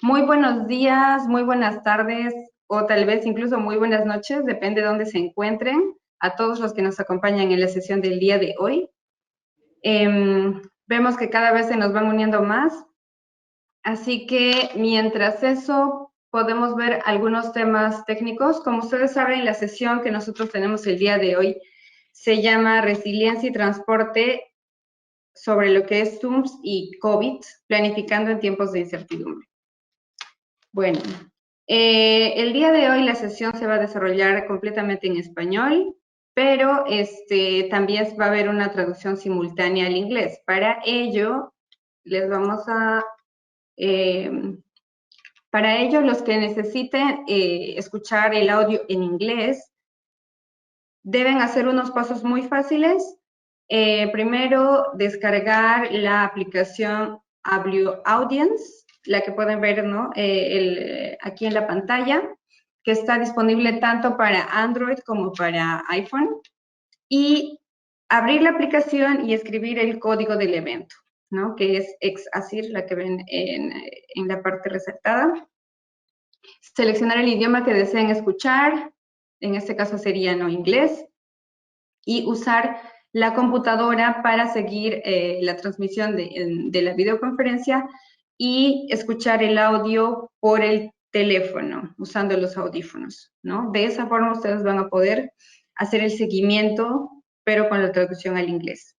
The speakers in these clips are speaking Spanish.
Muy buenos días, muy buenas tardes o tal vez incluso muy buenas noches, depende de dónde se encuentren, a todos los que nos acompañan en la sesión del día de hoy. Vemos que cada vez se nos van uniendo más, así que mientras eso podemos ver algunos temas técnicos. Como ustedes saben, la sesión que nosotros tenemos el día de hoy se llama Resiliencia y Transporte sobre lo que es Zooms y COVID, planificando en tiempos de incertidumbre. Bueno, el día de hoy la sesión se va a desarrollar completamente en español, pero también va a haber una traducción simultánea al inglés. Para ello, para ello, los que necesiten escuchar el audio en inglés, deben hacer unos pasos muy fáciles. Primero, descargar la aplicación Ablu Audience, la que pueden ver, ¿no? Aquí en la pantalla, que está disponible tanto para Android como para iPhone. Y abrir la aplicación y escribir el código del evento, ¿no? Que es ExAsir, la que ven en la parte resaltada. Seleccionar el idioma que deseen escuchar, en este caso sería no inglés, y usar la computadora para seguir la transmisión de la videoconferencia y escuchar el audio por el teléfono, usando los audífonos, ¿no? De esa forma ustedes van a poder hacer el seguimiento, pero con la traducción al inglés.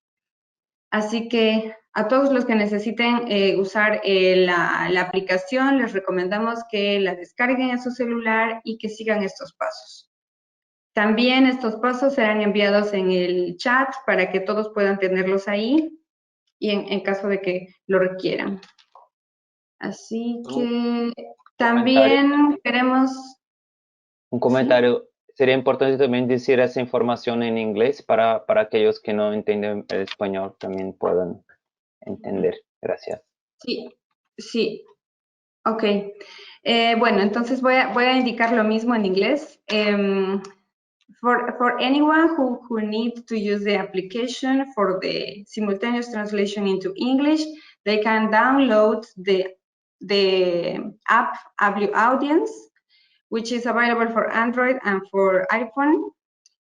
Así que a todos los que necesiten usar la aplicación, les recomendamos que la descarguen en su celular y que sigan estos pasos. También estos pasos serán enviados en el chat para que todos puedan tenerlos ahí y en caso de que lo requieran. Así que también queremos... Un comentario. Sería importante también decir esa información en inglés para aquellos que no entienden el español también puedan entender. Gracias. Sí, sí. Ok. Bueno, entonces voy a indicar lo mismo en inglés. For anyone who needs to use the application for the simultaneous translation into English, they can download the app Ablu Audience, which is available for Android and for iPhone.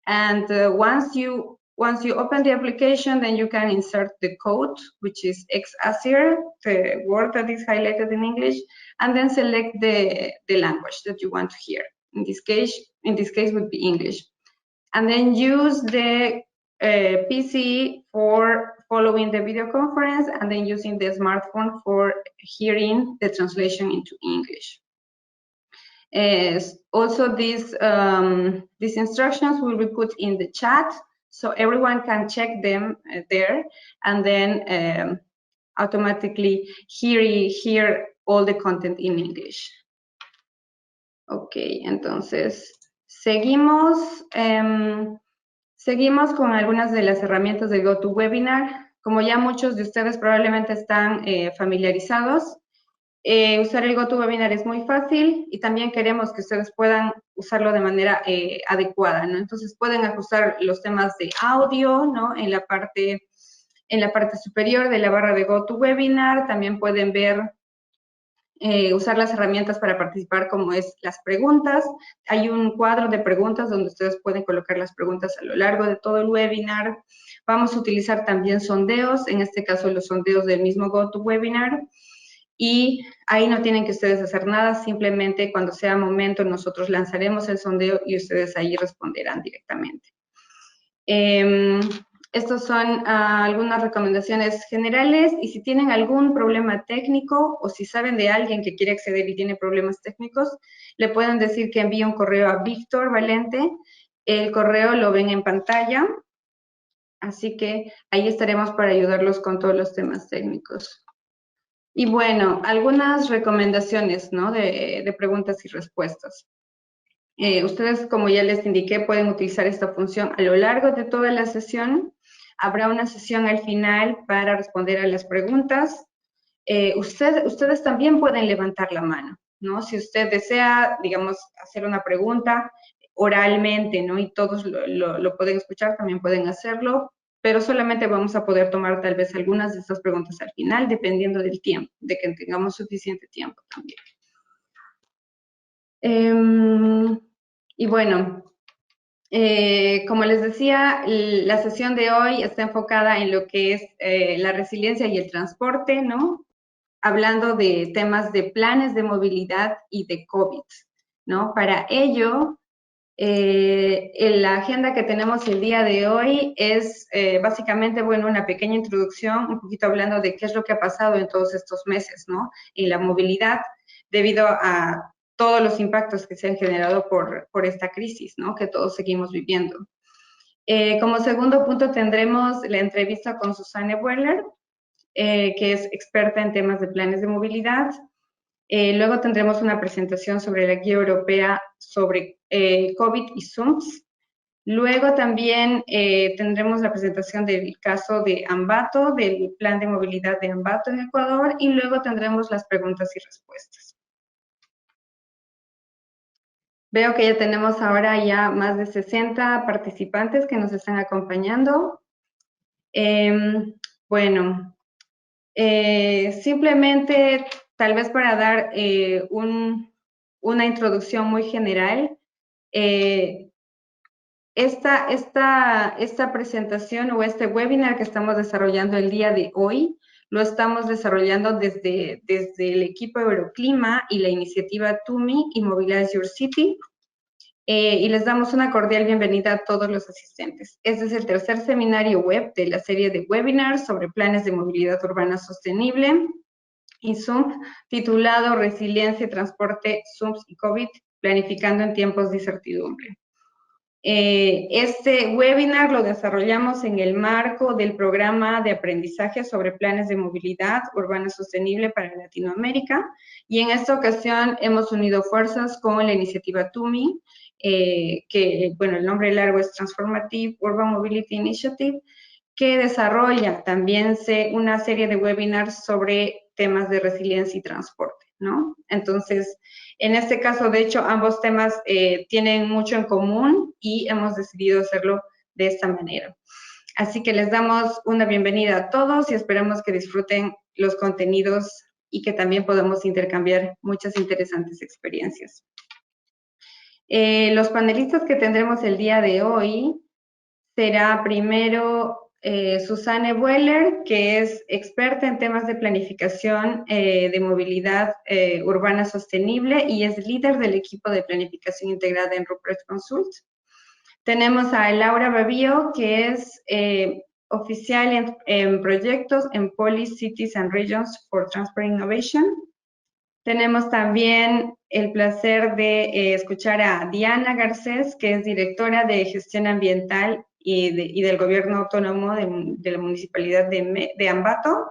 And once you open the application, then you can insert the code, which is ExAsir, the word that is highlighted in English, and then select the language that you want to hear. In this case would be English. And then use the PC for following the video conference, and then using the smartphone for hearing the translation into English. Also, these instructions will be put in the chat, so everyone can check them there, and then automatically hear all the content in English. Ok, entonces seguimos con algunas de las herramientas de GoToWebinar. Como ya muchos de ustedes probablemente están familiarizados, usar el GoToWebinar es muy fácil y también queremos que ustedes puedan usarlo de manera adecuada, ¿no? Entonces pueden ajustar los temas de audio, ¿no? En la parte superior de la barra de GoToWebinar, también pueden ver usar las herramientas para participar, como es las preguntas. Hay un cuadro de preguntas donde ustedes pueden colocar las preguntas a lo largo de todo el webinar. Vamos a utilizar también sondeos, en este caso los sondeos del mismo GoToWebinar. Y ahí no tienen que ustedes hacer nada, simplemente cuando sea momento nosotros lanzaremos el sondeo y ustedes ahí responderán directamente. Estas son algunas recomendaciones generales, y si tienen algún problema técnico o si saben de alguien que quiere acceder y tiene problemas técnicos, le pueden decir que envíe un correo a Víctor Valente. El correo lo ven en pantalla, así que ahí estaremos para ayudarlos con todos los temas técnicos. Y bueno, algunas recomendaciones, ¿no? de preguntas y respuestas. Ustedes, como ya les indiqué, pueden utilizar esta función a lo largo de toda la sesión. Habrá una sesión al final para responder a las preguntas. Ustedes también pueden levantar la mano, ¿no? Si usted desea, digamos, hacer una pregunta oralmente, ¿no? Y todos lo pueden escuchar, también pueden hacerlo, pero solamente vamos a poder tomar tal vez algunas de estas preguntas al final, dependiendo del tiempo, de que tengamos suficiente tiempo también. Y bueno, como les decía, la sesión de hoy está enfocada en lo que es la resiliencia y el transporte, ¿no? Hablando de temas de planes de movilidad y de COVID, ¿no? Para ello, en la agenda que tenemos el día de hoy es básicamente, bueno, una pequeña introducción, un poquito hablando de qué es lo que ha pasado en todos estos meses, ¿no? En la movilidad, debido a todos los impactos que se han generado por esta crisis, ¿no? Que todos seguimos viviendo. Como segundo punto tendremos la entrevista con Susanne Weller, que es experta en temas de planes de movilidad. Luego tendremos una presentación sobre la guía europea sobre COVID y Zooms. Luego también tendremos la presentación del caso de Ambato, del plan de movilidad de Ambato en Ecuador, y luego tendremos las preguntas y respuestas. Veo que ya tenemos ahora ya más de 60 participantes que nos están acompañando. Bueno, simplemente, tal vez para dar una introducción muy general, esta presentación o este webinar que estamos desarrollando el día de hoy, lo estamos desarrollando desde el equipo Euroclima y la iniciativa TUMI y Mobilize Your City. Y les damos una cordial bienvenida a todos los asistentes. Este es el tercer seminario web de la serie de webinars sobre planes de movilidad urbana sostenible y Zoom, titulado Resiliencia y Transporte, Zooms y COVID, planificando en tiempos de incertidumbre. Este webinar lo desarrollamos en el marco del programa de aprendizaje sobre planes de movilidad urbana sostenible para Latinoamérica, y en esta ocasión hemos unido fuerzas con la iniciativa TUMI, que, bueno, el nombre largo es Transformative Urban Mobility Initiative, que desarrolla también una serie de webinars sobre temas de resiliencia y transporte, ¿no? Entonces, en este caso, de hecho, ambos temas tienen mucho en común y hemos decidido hacerlo de esta manera. Así que les damos una bienvenida a todos y esperamos que disfruten los contenidos y que también podamos intercambiar muchas interesantes experiencias. Los panelistas que tendremos el día de hoy será primero Susanne Weller, que es experta en temas de planificación de movilidad urbana sostenible y es líder del equipo de planificación integrada en Rupert Consult. Tenemos a Laura Babío, que es oficial en proyectos en Policy, Cities and Regions for Transport Innovation. Tenemos también el placer de escuchar a Diana Garcés, que es directora de gestión ambiental y del gobierno autónomo de la municipalidad de Ambato.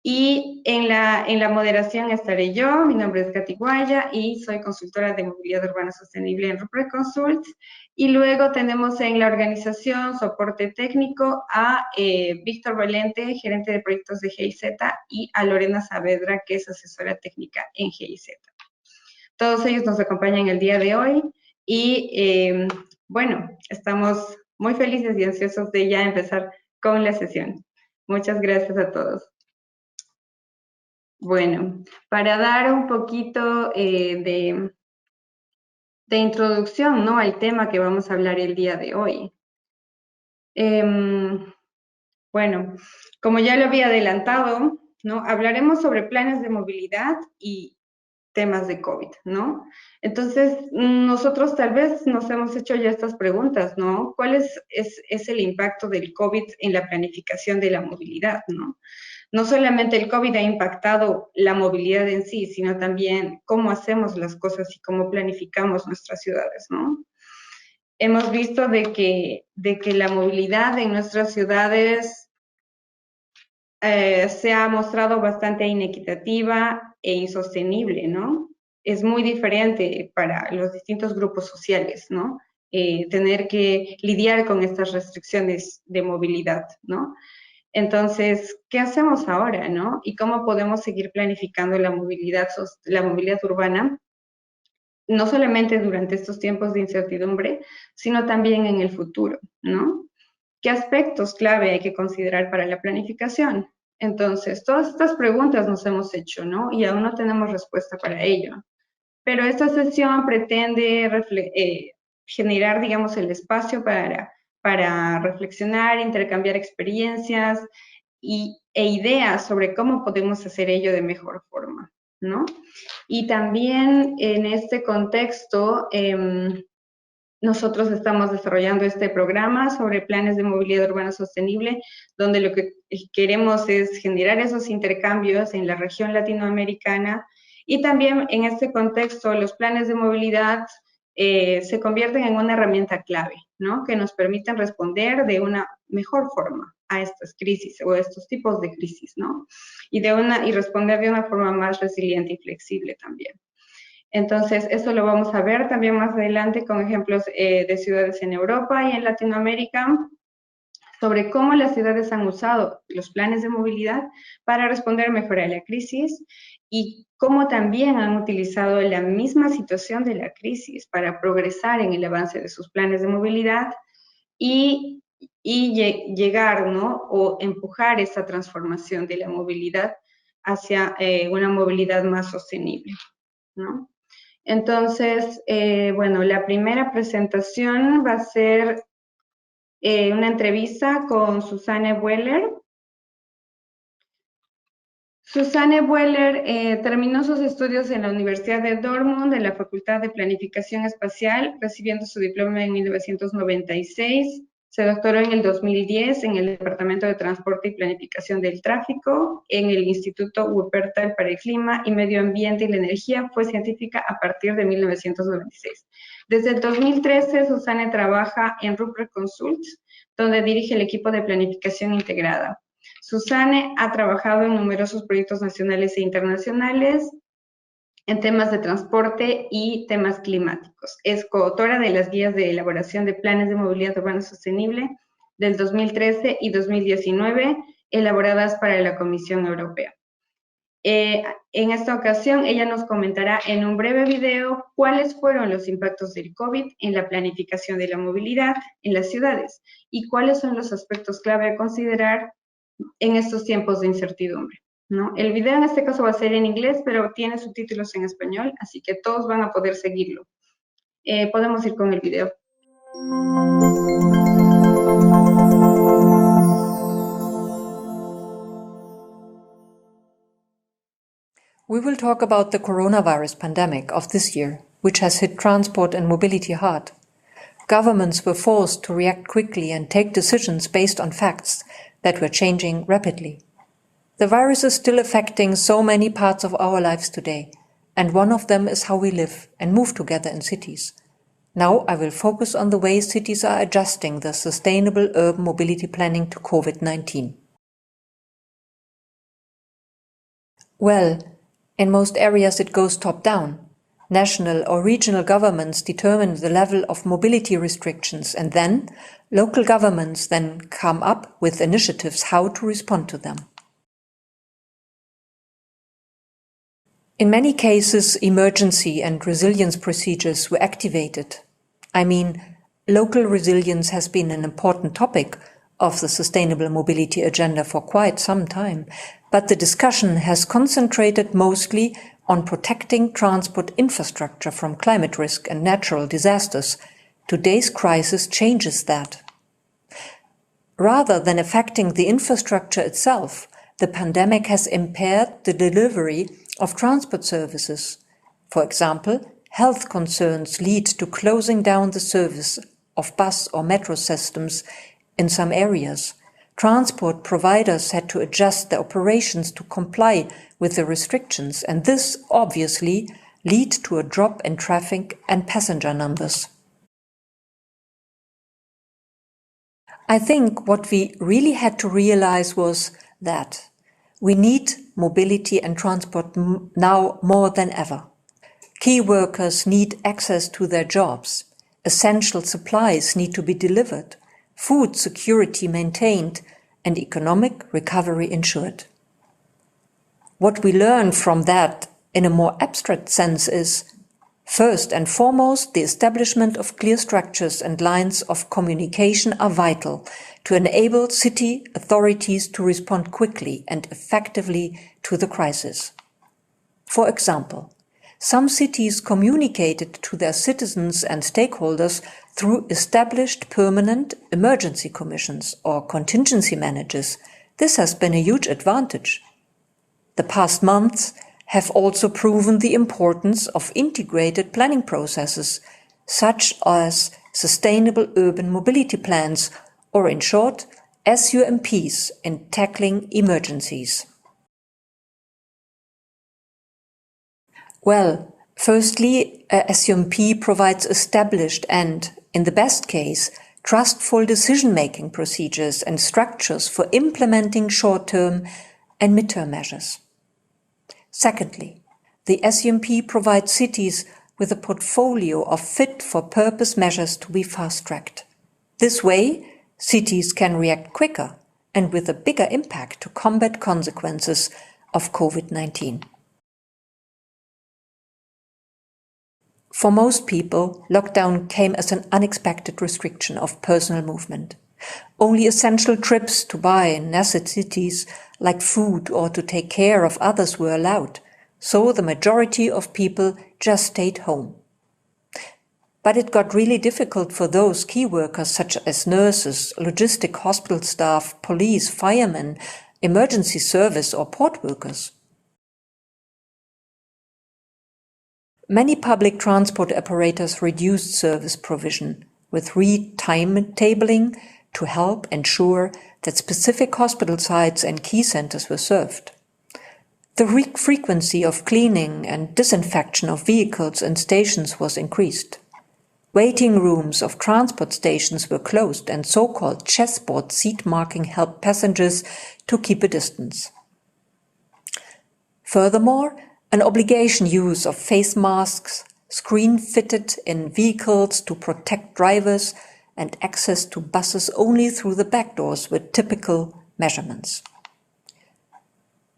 Y en la moderación estaré yo. Mi nombre es Katy Guaya y soy consultora de movilidad urbana sostenible en Rupert Consult. Y luego tenemos en la organización soporte técnico a Víctor Valente, gerente de proyectos de GIZ, y a Lorena Saavedra, que es asesora técnica en GIZ. Todos ellos nos acompañan el día de hoy y bueno, estamos muy felices y ansiosos de ya empezar con la sesión. Muchas gracias a todos. Bueno, para dar un poquito de introducción, ¿no?, al tema que vamos a hablar el día de hoy. Bueno, como ya lo había adelantado, ¿no?, hablaremos sobre planes de movilidad y temas de COVID, ¿no? Entonces, nosotros tal vez nos hemos hecho ya estas preguntas, ¿no? ¿Cuál es el impacto del COVID en la planificación de la movilidad, ¿no? No solamente el COVID ha impactado la movilidad en sí, sino también cómo hacemos las cosas y cómo planificamos nuestras ciudades, ¿no? Hemos visto de que la movilidad en nuestras ciudades se ha mostrado bastante inequitativa e insostenible, ¿no? Es muy diferente para los distintos grupos sociales, ¿no? Tener que lidiar con estas restricciones de movilidad, ¿no? Entonces, ¿qué hacemos ahora, no? ¿Y cómo podemos seguir planificando la movilidad urbana, no solamente durante estos tiempos de incertidumbre, sino también en el futuro, ¿no? ¿Qué aspectos clave hay que considerar para la planificación? Entonces, todas estas preguntas nos hemos hecho, ¿no? Y aún no tenemos respuesta para ello. pero esta sesión pretende generar, digamos, el espacio para reflexionar, intercambiar experiencias e ideas sobre cómo podemos hacer ello de mejor forma, ¿no? Y también en este contexto, nosotros estamos desarrollando este programa sobre planes de movilidad urbana sostenible, donde lo que queremos es generar esos intercambios en la región latinoamericana, y también en este contexto los planes de movilidad se convierten en una herramienta clave, ¿no? Que nos permiten responder de una mejor forma a estas crisis o a estos tipos de crisis, ¿no? Y responder de una forma más resiliente y flexible también. Entonces, eso lo vamos a ver también más adelante con ejemplos de ciudades en Europa y en Latinoamérica, sobre cómo las ciudades han usado los planes de movilidad para responder mejor a la crisis y cómo también han utilizado la misma situación de la crisis para progresar en el avance de sus planes de movilidad y llegar, ¿no? O empujar esta transformación de la movilidad hacia una movilidad más sostenible, ¿no? Entonces, bueno, la primera presentación va a ser una entrevista con Susanne Buehler. Susanne Buehler terminó sus estudios en la Universidad de Dortmund, en la Facultad de Planificación Espacial, recibiendo su diploma en 1996. Se doctoró en el 2010 en el Departamento de Transporte y Planificación del Tráfico, en el Instituto Wuppertal para el Clima y Medio Ambiente y la Energía. Fue científica a partir de 1996. Desde el 2013, Susanne trabaja en Rupert Consults, donde dirige el equipo de planificación integrada. Susanne ha trabajado en numerosos proyectos nacionales e internacionales en temas de transporte y temas climáticos. Es coautora de las guías de elaboración de planes de movilidad urbana sostenible del 2013 y 2019, elaboradas para la Comisión Europea. En esta ocasión, ella nos comentará en un breve video cuáles fueron los impactos del COVID en la planificación de la movilidad en las ciudades y cuáles son los aspectos clave a considerar en estos tiempos de incertidumbre, ¿no? El video en este caso va a ser en inglés, pero tiene subtítulos en español, así que todos van a poder seguirlo. Podemos ir con el video. We will talk about the coronavirus pandemic of this year, which has hit transport and mobility hard. Governments were forced to react quickly and take decisions based on facts that were changing rapidly. The virus is still affecting so many parts of our lives today, and one of them is how we live and move together in cities. Now I will focus on the ways cities are adjusting their sustainable urban mobility planning to COVID-19. Well, in most areas it goes top-down. National or regional governments determine the level of mobility restrictions, and then local governments then come up with initiatives how to respond to them. In many cases, emergency and resilience procedures were activated. I mean, local resilience has been an important topic of the sustainable mobility agenda for quite some time, but the discussion has concentrated mostly on protecting transport infrastructure from climate risk and natural disasters. Today's crisis changes that. Rather than affecting the infrastructure itself, the pandemic has impaired the delivery of transport services. For example, health concerns lead to closing down the service of bus or metro systems in some areas. Transport providers had to adjust their operations to comply with the restrictions, and this obviously led to a drop in traffic and passenger numbers. I think what we really had to realize was that we need mobility and transport now more than ever. Key workers need access to their jobs. Essential supplies need to be delivered. Food security maintained, and economic recovery ensured. What we learn from that in a more abstract sense is, first and foremost, the establishment of clear structures and lines of communication are vital to enable city authorities to respond quickly and effectively to the crisis. For example, some cities communicated to their citizens and stakeholders through established permanent emergency commissions or contingency managers. This has been a huge advantage. The past months have also proven the importance of integrated planning processes, such as sustainable urban mobility plans, or in short, SUMPs in tackling emergencies. Well, firstly, a SUMP provides established and, in the best case, trustful decision-making procedures and structures for implementing short-term and mid-term measures. Secondly, the SUMP provides cities with a portfolio of fit-for-purpose measures to be fast-tracked. This way, cities can react quicker and with a bigger impact to combat consequences of COVID-19. For most people, lockdown came as an unexpected restriction of personal movement. Only essential trips to buy necessities like food or to take care of others were allowed, so the majority of people just stayed home. But it got really difficult for those key workers such as nurses, logistic hospital staff, police, firemen, emergency service or port workers. Many public transport operators reduced service provision with re-timetabling to help ensure that specific hospital sites and key centers were served. The frequency of cleaning and disinfection of vehicles and stations was increased. Waiting rooms of transport stations were closed and so-called chessboard seat marking helped passengers to keep a distance. Furthermore, an obligation use of face masks, screen fitted in vehicles to protect drivers, and access to buses only through the back doors were typical measurements.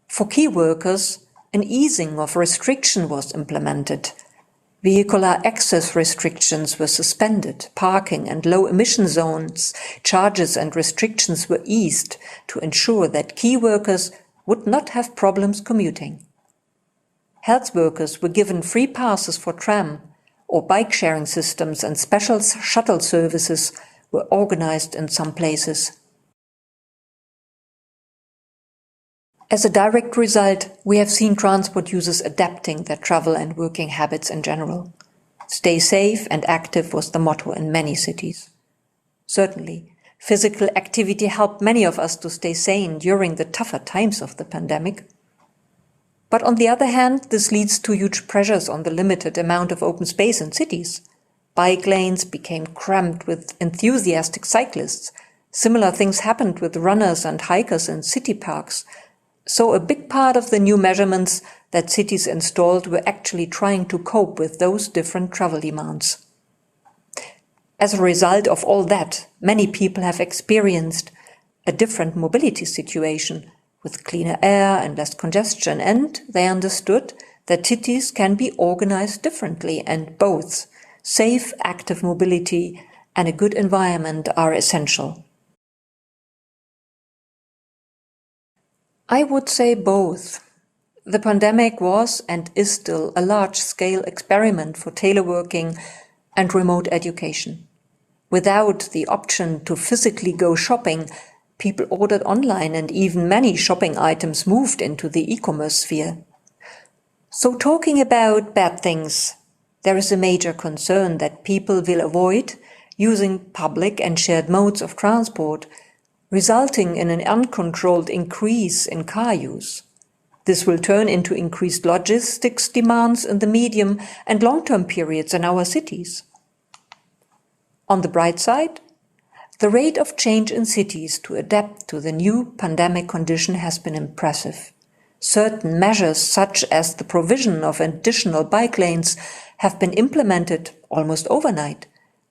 For key workers, an easing of restriction was implemented. Vehicular access restrictions were suspended, parking and low-emission zones, charges and restrictions were eased to ensure that key workers would not have problems commuting. Health workers were given free passes for tram or bike-sharing systems, and special shuttle services were organized in some places. As a direct result, we have seen transport users adapting their travel and working habits in general. Stay safe and active was the motto in many cities. Certainly, physical activity helped many of us to stay sane during the tougher times of the pandemic. But on the other hand, this leads to huge pressures on the limited amount of open space in cities. Bike lanes became crammed with enthusiastic cyclists. Similar things happened with runners and hikers in city parks. So a big part of the new measurements that cities installed were actually trying to cope with those different travel demands. As a result of all that, many people have experienced a different mobility situation, with cleaner air and less congestion, and they understood that cities can be organized differently, and both safe, active mobility and a good environment are essential. I would say both. The pandemic was and is still a large-scale experiment for teleworking and remote education. Without the option to physically go shopping, people ordered online, and even many shopping items moved into the e-commerce sphere. So talking about bad things, there is a major concern that people will avoid using public and shared modes of transport, resulting in an uncontrolled increase in car use. This will turn into increased logistics demands in the medium and long-term periods in our cities. On the bright side, the rate of change in cities to adapt to the new pandemic condition has been impressive. Certain measures, such as the provision of additional bike lanes, have been implemented almost overnight,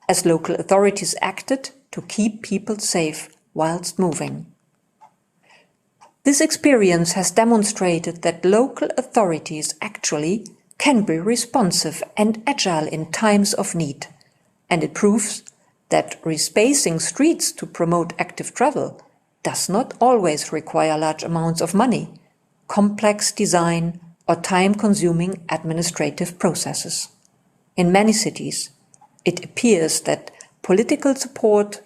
as local authorities acted to keep people safe whilst moving. This experience has demonstrated that local authorities actually can be responsive and agile in times of need, and it proves that respacing streets to promote active travel does not always require large amounts of money. Complex design, or time-consuming administrative processes. In many cities, it appears that political support,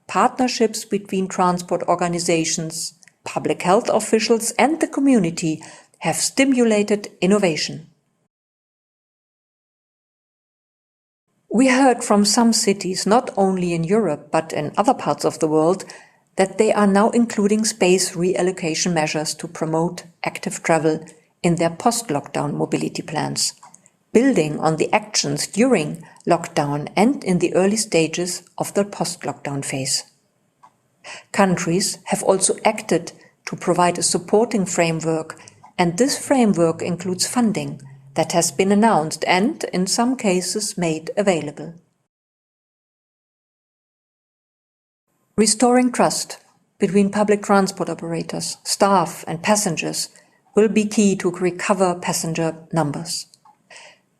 partnerships between transport organizations, public health officials and the community have stimulated innovation. We heard from some cities, not only in Europe but in other parts of the world, that they are now including space reallocation measures to promote active travel in their post-lockdown mobility plans, building on the actions during lockdown and in the early stages of the post-lockdown phase. Countries have also acted to provide a supporting framework, and this framework includes funding that has been announced and, in some cases, made available. Restoring trust between public transport operators, staff and passengers will be key to recover passenger numbers.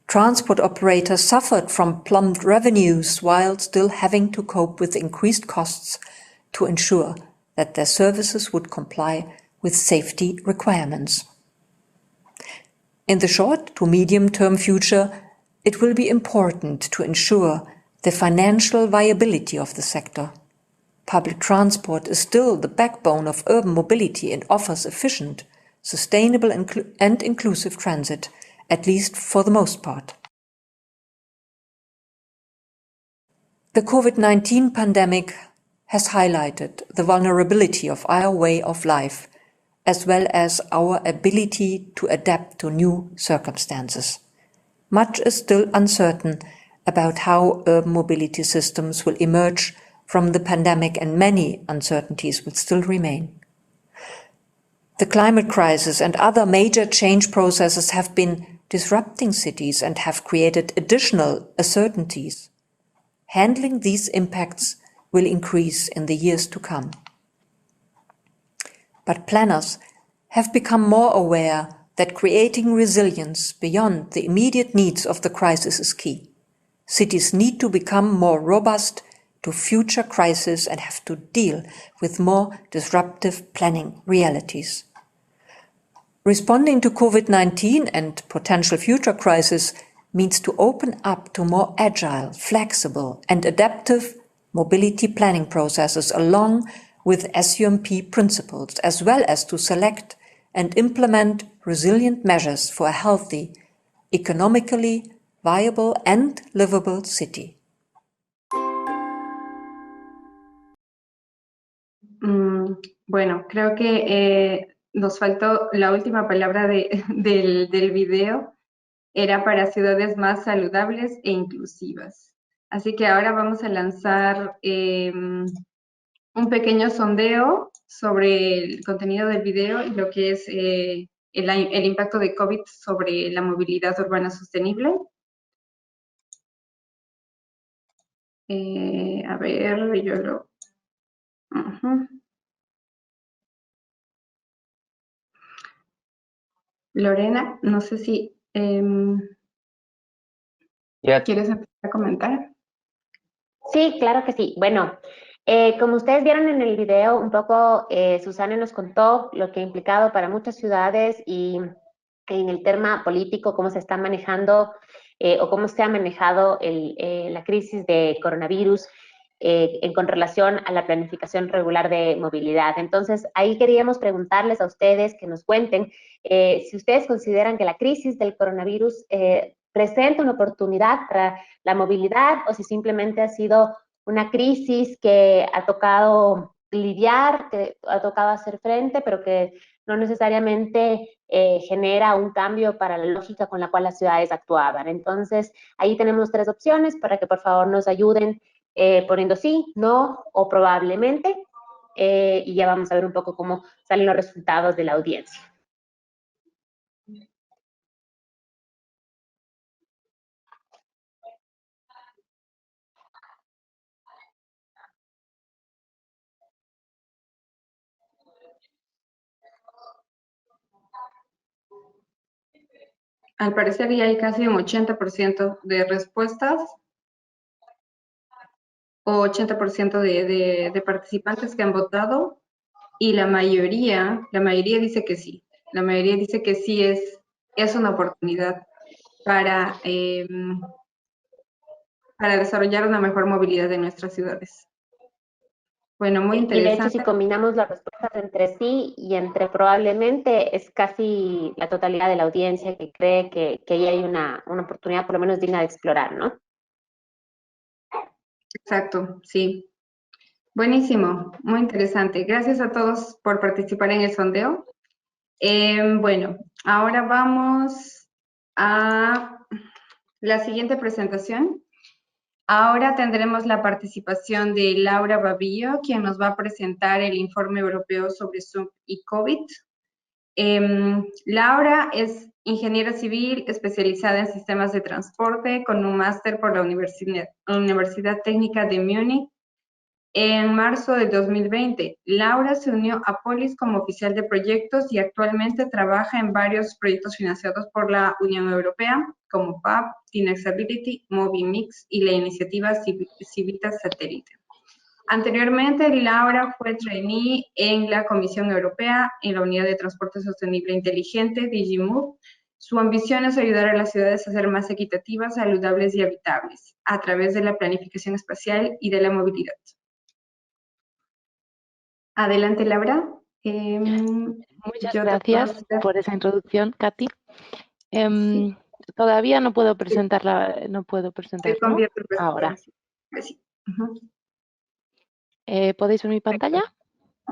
Transport operators suffered from plumbed revenues while still having to cope with increased costs to ensure that their services would comply with safety requirements. In the short to medium-term future, it will be important to ensure the financial viability of the sector. Public transport is still the backbone of urban mobility and offers efficient, sustainable and inclusive transit, at least for the most part. The COVID-19 pandemic has highlighted the vulnerability of our way of life, as well as our ability to adapt to new circumstances. Much is still uncertain about how urban mobility systems will emerge from the pandemic, and many uncertainties will still remain. The climate crisis and other major change processes have been disrupting cities and have created additional uncertainties. Handling these impacts will increase in the years to come. But planners have become more aware that creating resilience beyond the immediate needs of the crisis is key. Cities need to become more robust to future crises and have to deal with more disruptive planning realities. Responding to COVID-19 and potential future crises means to open up to more agile, flexible and adaptive mobility planning processes along with SUMP principles, as well as to select and implement resilient measures for a healthy, economically viable and livable city. Bueno, creo que nos faltó la última palabra del video, era para ciudades más saludables e inclusivas. Así que ahora vamos a lanzar un pequeño sondeo sobre el contenido del video y lo que es el impacto de COVID sobre la movilidad urbana sostenible. A ver, yo lo... Lorena, no sé si ¿quieres empezar a comentar? Sí, claro que sí. Bueno, como ustedes vieron en el video, un poco Susana nos contó lo que ha implicado para muchas ciudades y en el tema político, cómo se está manejando o cómo se ha manejado la crisis de coronavirus con relación a la planificación regular de movilidad. Entonces, ahí queríamos preguntarles a ustedes que nos cuenten si ustedes consideran que la crisis del coronavirus presenta una oportunidad para la movilidad o si simplemente ha sido una crisis que ha tocado lidiar, que ha tocado hacer frente, pero que no necesariamente genera un cambio para la lógica con la cual las ciudades actuaban. Entonces, ahí tenemos 3 opciones para que por favor nos ayuden poniendo sí, no o probablemente, y ya vamos a ver un poco cómo salen los resultados de la audiencia. Al parecer ya hay casi un 80% de respuestas o 80% de participantes que han votado y la mayoría dice que sí. La mayoría dice que sí es es una oportunidad para desarrollar una mejor movilidad en nuestras ciudades. Bueno, muy Y de hecho, si interesante. combinamos las respuestas entre sí y entre probablemente, es casi la totalidad de la audiencia que cree que ahí hay una oportunidad por lo menos digna de explorar, ¿no? Exacto, sí. Buenísimo, muy interesante. Gracias a todos por participar en el sondeo. Bueno, ahora vamos a la siguiente presentación. Ahora tendremos la participación de Laura Babillo, quien nos va a presentar el informe europeo sobre Zoom y COVID. Laura es ingeniera civil especializada en sistemas de transporte con un máster por la Universidad Técnica de Múnich. En marzo de 2020, Laura se unió a Polis como oficial de proyectos y actualmente trabaja en varios proyectos financiados por la Unión Europea, como PAP, Tinexability, Movimix y la iniciativa Civitas Satélite. Anteriormente, Laura fue trainee en la Comisión Europea en la Unidad de Transporte Sostenible e Inteligente, DigiMove. Su ambición es ayudar a las ciudades a ser más equitativas, saludables y habitables a través de la planificación espacial y de la movilidad. Adelante, Laura. Muchas gracias por esa introducción, Katy. Sí. Todavía no puedo presentarla, no puedo presentar, ¿no? Ahora. Sí. ¿Podéis ver mi pantalla?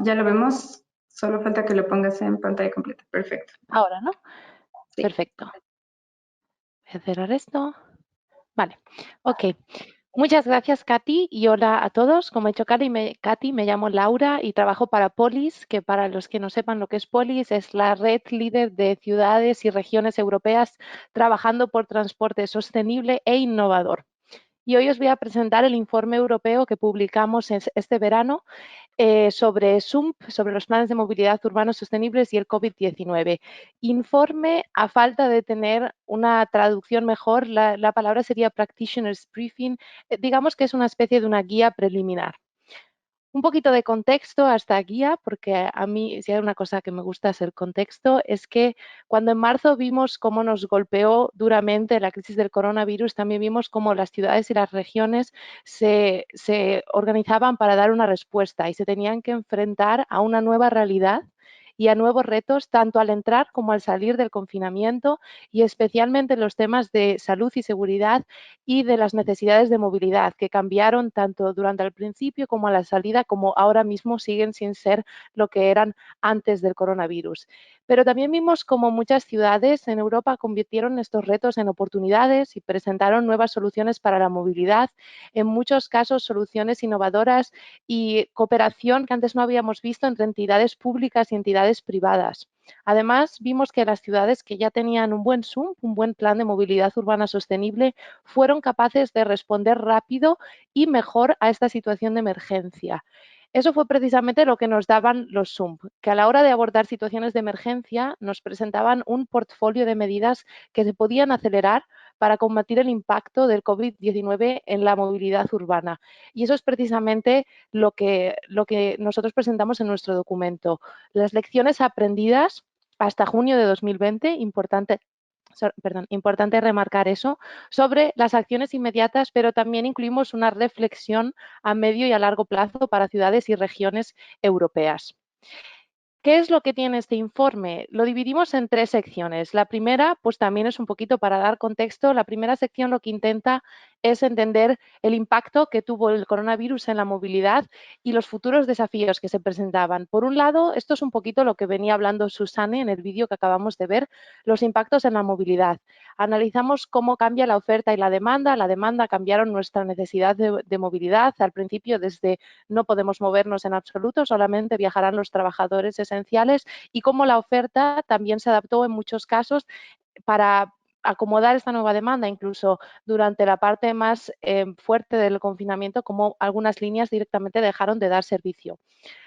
Ya lo vemos, solo falta que lo pongas en pantalla completa. Perfecto. Ahora, ¿no? Sí. Perfecto. Voy a cerrar esto. Vale, ok. Muchas gracias, Katy, y hola a todos. Como ha dicho Katy, me llamo Laura y trabajo para Polis, que para los que no sepan lo que es Polis, es la red líder de ciudades y regiones europeas trabajando por transporte sostenible e innovador. Y hoy os voy a presentar el informe europeo que publicamos este verano sobre SUMP, sobre los planes de movilidad urbanos sostenibles y el COVID-19. Informe, a falta de tener una traducción mejor, la palabra sería Practitioner's Briefing, digamos que es una especie de una guía preliminar. Un poquito de contexto a esta guía, porque a mí, si hay una cosa que me gusta es el contexto, es que cuando en marzo vimos cómo nos golpeó duramente la crisis del coronavirus, también vimos cómo las ciudades y las regiones se organizaban para dar una respuesta y se tenían que enfrentar a una nueva realidad y a nuevos retos, tanto al entrar como al salir del confinamiento y especialmente en los temas de salud y seguridad y de las necesidades de movilidad que cambiaron tanto durante el principio como a la salida, como ahora mismo siguen sin ser lo que eran antes del coronavirus. Pero también vimos cómo muchas ciudades en Europa convirtieron estos retos en oportunidades y presentaron nuevas soluciones para la movilidad, en muchos casos soluciones innovadoras y cooperación que antes no habíamos visto entre entidades públicas y entidades privadas. Además, vimos que las ciudades que ya tenían un buen SUMP, un buen plan de movilidad urbana sostenible, fueron capaces de responder rápido y mejor a esta situación de emergencia. Eso fue precisamente lo que nos daban los SUMP, que a la hora de abordar situaciones de emergencia nos presentaban un portfolio de medidas que se podían acelerar para combatir el impacto del COVID-19 en la movilidad urbana. Y eso es precisamente lo que nosotros presentamos en nuestro documento. Las lecciones aprendidas hasta junio de 2020, importante remarcar eso, sobre las acciones inmediatas, pero también incluimos una reflexión a medio y a largo plazo para ciudades y regiones europeas. ¿Qué es lo que tiene este informe? Lo dividimos en 3 secciones. La primera, pues también es un poquito para dar contexto. La primera sección lo que intenta es entender el impacto que tuvo el coronavirus en la movilidad y los futuros desafíos que se presentaban. Por un lado, esto es un poquito lo que venía hablando Susanne en el vídeo que acabamos de ver, los impactos en la movilidad. Analizamos cómo cambia la oferta y la demanda. La demanda cambiaron nuestra necesidad de movilidad. Al principio, desde no podemos movernos en absoluto, solamente viajarán los trabajadores esenciales, y cómo la oferta también se adaptó en muchos casos para acomodar esta nueva demanda, incluso durante la parte más fuerte del confinamiento, como algunas líneas directamente dejaron de dar servicio.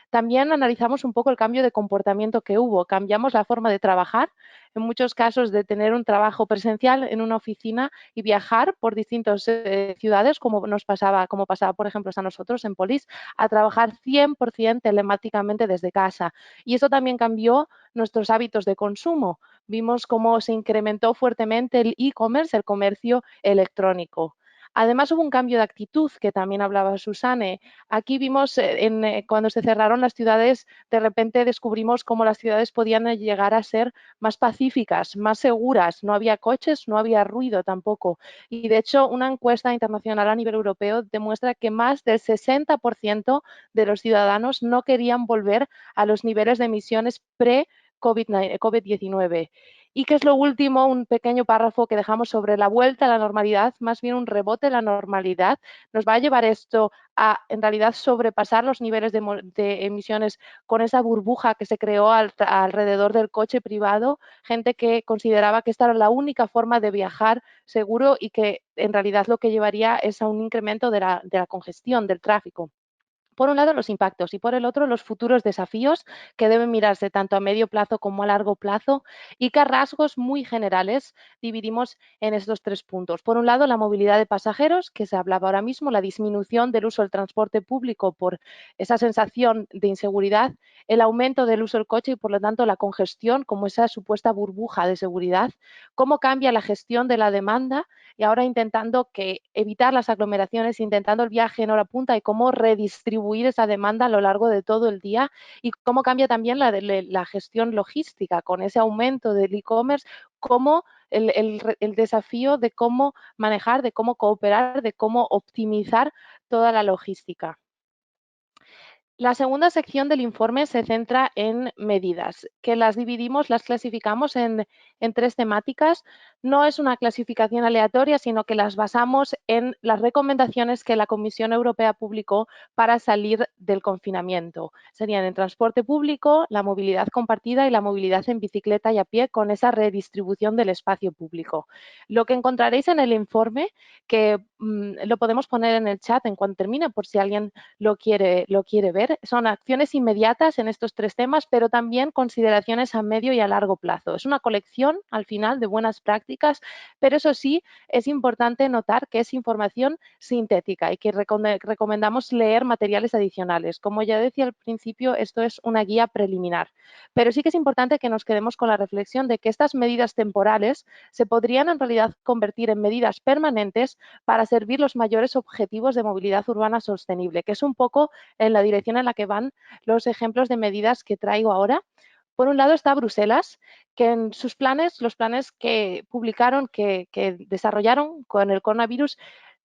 También analizamos un poco el cambio de comportamiento que hubo. Cambiamos la forma de trabajar, en muchos casos de tener un trabajo presencial en una oficina y viajar por distintas ciudades, como pasaba, por ejemplo, a nosotros en Polis, a trabajar 100% telemáticamente desde casa. Y eso también cambió nuestros hábitos de consumo. vimos cómo se incrementó fuertemente el e-commerce, el comercio electrónico. Además, hubo un cambio de actitud, que también hablaba Susanne. Aquí vimos cuando se cerraron las ciudades, de repente descubrimos cómo las ciudades podían llegar a ser más pacíficas, más seguras. No había coches, no había ruido tampoco. Y de hecho, una encuesta internacional a nivel europeo demuestra que más del 60% de los ciudadanos no querían volver a los niveles de emisiones pre-COVID-19. ¿Y qué es lo último? Un pequeño párrafo que dejamos sobre la vuelta a la normalidad, más bien un rebote a la normalidad. Nos va a llevar esto a, en realidad, sobrepasar los niveles de emisiones con esa burbuja que se creó alrededor del coche privado, gente que consideraba que esta era la única forma de viajar seguro y que en realidad lo que llevaría es a un incremento de la congestión, del tráfico. Por un lado, los impactos y por el otro, los futuros desafíos que deben mirarse tanto a medio plazo como a largo plazo y que a rasgos muy generales dividimos en estos 3 puntos. Por un lado, la movilidad de pasajeros, que se hablaba ahora mismo, la disminución del uso del transporte público por esa sensación de inseguridad, el aumento del uso del coche y, por lo tanto, la congestión como esa supuesta burbuja de seguridad, cómo cambia la gestión de la demanda y ahora intentando evitar las aglomeraciones, intentando el viaje en hora punta y cómo redistribuir esa demanda a lo largo de todo el día y cómo cambia también la gestión logística con ese aumento del e-commerce, cómo el desafío de cómo manejar, de cómo cooperar, de cómo optimizar toda la logística. La segunda sección del informe se centra en medidas, que las dividimos, las clasificamos en 3 temáticas. No es una clasificación aleatoria, sino que las basamos en las recomendaciones que la Comisión Europea publicó para salir del confinamiento. Serían el transporte público, la movilidad compartida y la movilidad en bicicleta y a pie con esa redistribución del espacio público. Lo que encontraréis en el informe, que lo podemos poner en el chat en cuanto termine por si alguien lo quiere ver, son acciones inmediatas en estos 3 temas, pero también consideraciones a medio y a largo plazo. Es una colección, al final, de buenas prácticas, pero eso sí, es importante notar que es información sintética y que recomendamos leer materiales adicionales. Como ya decía al principio, esto es una guía preliminar, pero sí que es importante que nos quedemos con la reflexión de que estas medidas temporales se podrían en realidad convertir en medidas permanentes para servir los mayores objetivos de movilidad urbana sostenible, que es un poco en la dirección en la que van los ejemplos de medidas que traigo ahora. Por un lado está Bruselas, que en sus planes, los planes que publicaron, que desarrollaron con el coronavirus,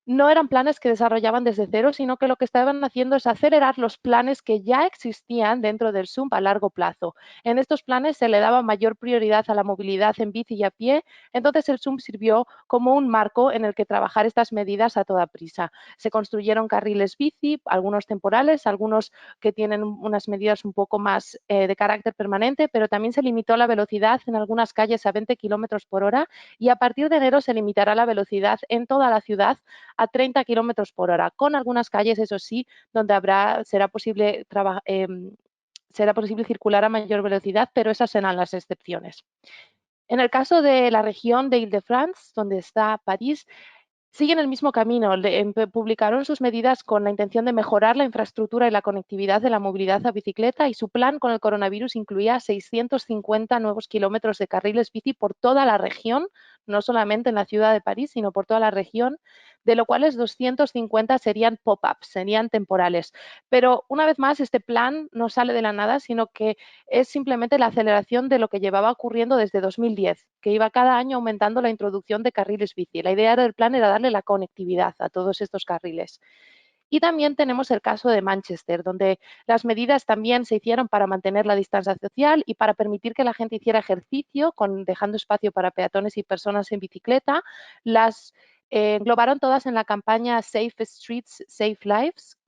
no eran planes que desarrollaban desde cero, sino que lo que estaban haciendo es acelerar los planes que ya existían dentro del SUMP a largo plazo. En estos planes se le daba mayor prioridad a la movilidad en bici y a pie, entonces el SUMP sirvió como un marco en el que trabajar estas medidas a toda prisa. Se construyeron carriles bici, algunos temporales, algunos que tienen unas medidas un poco más de carácter permanente, pero también se limitó la velocidad en algunas calles a 20 kilómetros por hora y a partir de enero se limitará la velocidad en toda la ciudad a 30 kilómetros por hora, con algunas calles, eso sí, donde será posible circular a mayor velocidad, pero esas serán las excepciones. En el caso de la región de Île-de-France, donde está París, siguen el mismo camino. Publicaron sus medidas con la intención de mejorar la infraestructura y la conectividad de la movilidad a bicicleta y su plan con el coronavirus incluía 650 nuevos kilómetros de carriles bici por toda la región, no solamente en la ciudad de París, sino por toda la región, de lo cuales 250 serían pop-ups, serían temporales. Pero una vez más, este plan no sale de la nada, sino que es simplemente la aceleración de lo que llevaba ocurriendo desde 2010, que iba cada año aumentando la introducción de carriles bici. La idea del plan era darle la conectividad a todos estos carriles. Y también tenemos el caso de Manchester, donde las medidas también se hicieron para mantener la distancia social y para permitir que la gente hiciera ejercicio, dejando espacio para peatones y personas en bicicleta. Las englobaron todas en la campaña Safe Streets, Safe Lives,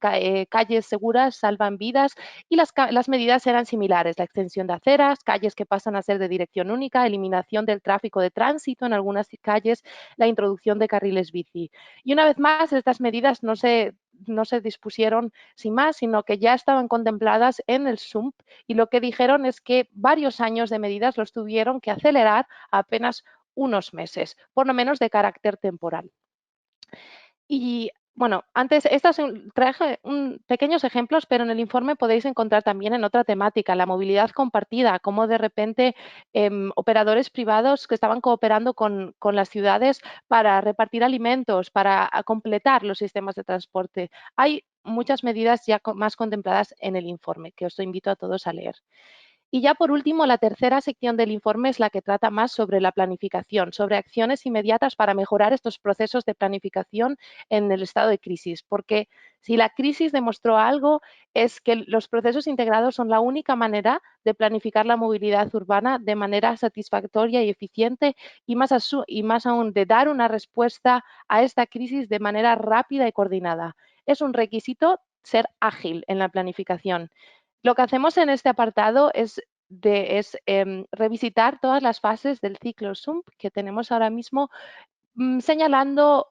calles seguras salvan vidas, y las medidas eran similares: la extensión de aceras, calles que pasan a ser de dirección única, eliminación del tráfico de tránsito en algunas calles, la introducción de carriles bici. Y una vez más, estas medidas no se dispusieron sin más, sino que ya estaban contempladas en el SUMP, y lo que dijeron es que varios años de medidas los tuvieron que acelerar a apenas unos meses, por lo menos de carácter temporal. Y bueno, antes, traje pequeños ejemplos, pero en el informe podéis encontrar también en otra temática, la movilidad compartida, cómo de repente operadores privados que estaban cooperando con las ciudades para repartir alimentos, para completar los sistemas de transporte. Hay muchas medidas ya más contempladas en el informe, que os invito a todos a leer. Y ya por último, la tercera sección del informe es la que trata más sobre la planificación, sobre acciones inmediatas para mejorar estos procesos de planificación en el estado de crisis. Porque si la crisis demostró algo, es que los procesos integrados son la única manera de planificar la movilidad urbana de manera satisfactoria y eficiente y más aún de dar una respuesta a esta crisis de manera rápida y coordinada. Es un requisito ser ágil en la planificación. Lo que hacemos en este apartado es revisitar todas las fases del ciclo SUMP que tenemos ahora mismo, señalando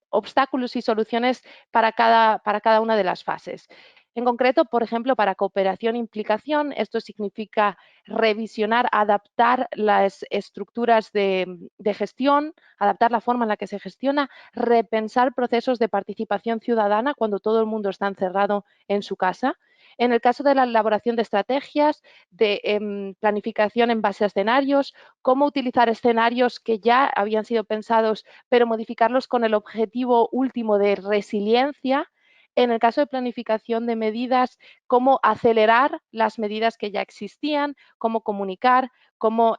obstáculos y soluciones para cada una de las fases. En concreto, por ejemplo, para cooperación e implicación, esto significa revisionar, adaptar las estructuras de gestión, adaptar la forma en la que se gestiona, repensar procesos de participación ciudadana cuando todo el mundo está encerrado en su casa. En el caso de la elaboración de estrategias, de planificación en base a escenarios, cómo utilizar escenarios que ya habían sido pensados, pero modificarlos con el objetivo último de resiliencia. En el caso de planificación de medidas, cómo acelerar las medidas que ya existían, cómo comunicar, cómo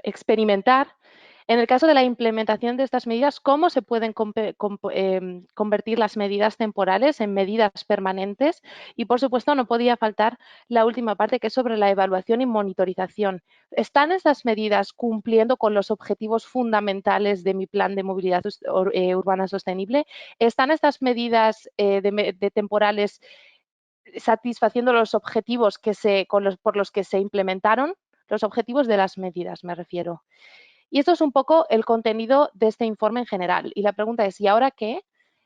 experimentar. En el caso de la implementación de estas medidas, ¿cómo se pueden convertir las medidas temporales en medidas permanentes? Y, por supuesto, no podía faltar la última parte, que es sobre la evaluación y monitorización. ¿Están estas medidas cumpliendo con los objetivos fundamentales de mi plan de movilidad urbana sostenible? ¿Están estas medidas de temporales satisfaciendo los objetivos por los que se implementaron? Los objetivos de las medidas, me refiero. Y esto es un poco el contenido de este informe en general. Y la pregunta es, ¿y ahora qué?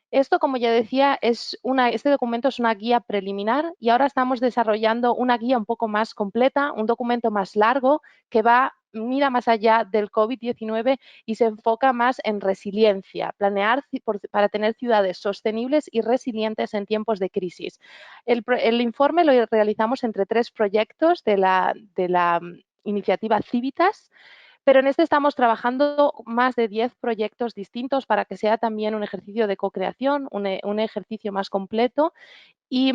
Esto, como ya decía, este documento es una guía preliminar y ahora estamos desarrollando una guía un poco más completa, un documento más largo que mira más allá del COVID-19 y se enfoca más en resiliencia, planear para tener ciudades sostenibles y resilientes en tiempos de crisis. El informe lo realizamos entre 3 proyectos de la iniciativa Civitas, pero en este estamos trabajando más de 10 proyectos distintos para que sea también un ejercicio de co-creación, un ejercicio más completo. Y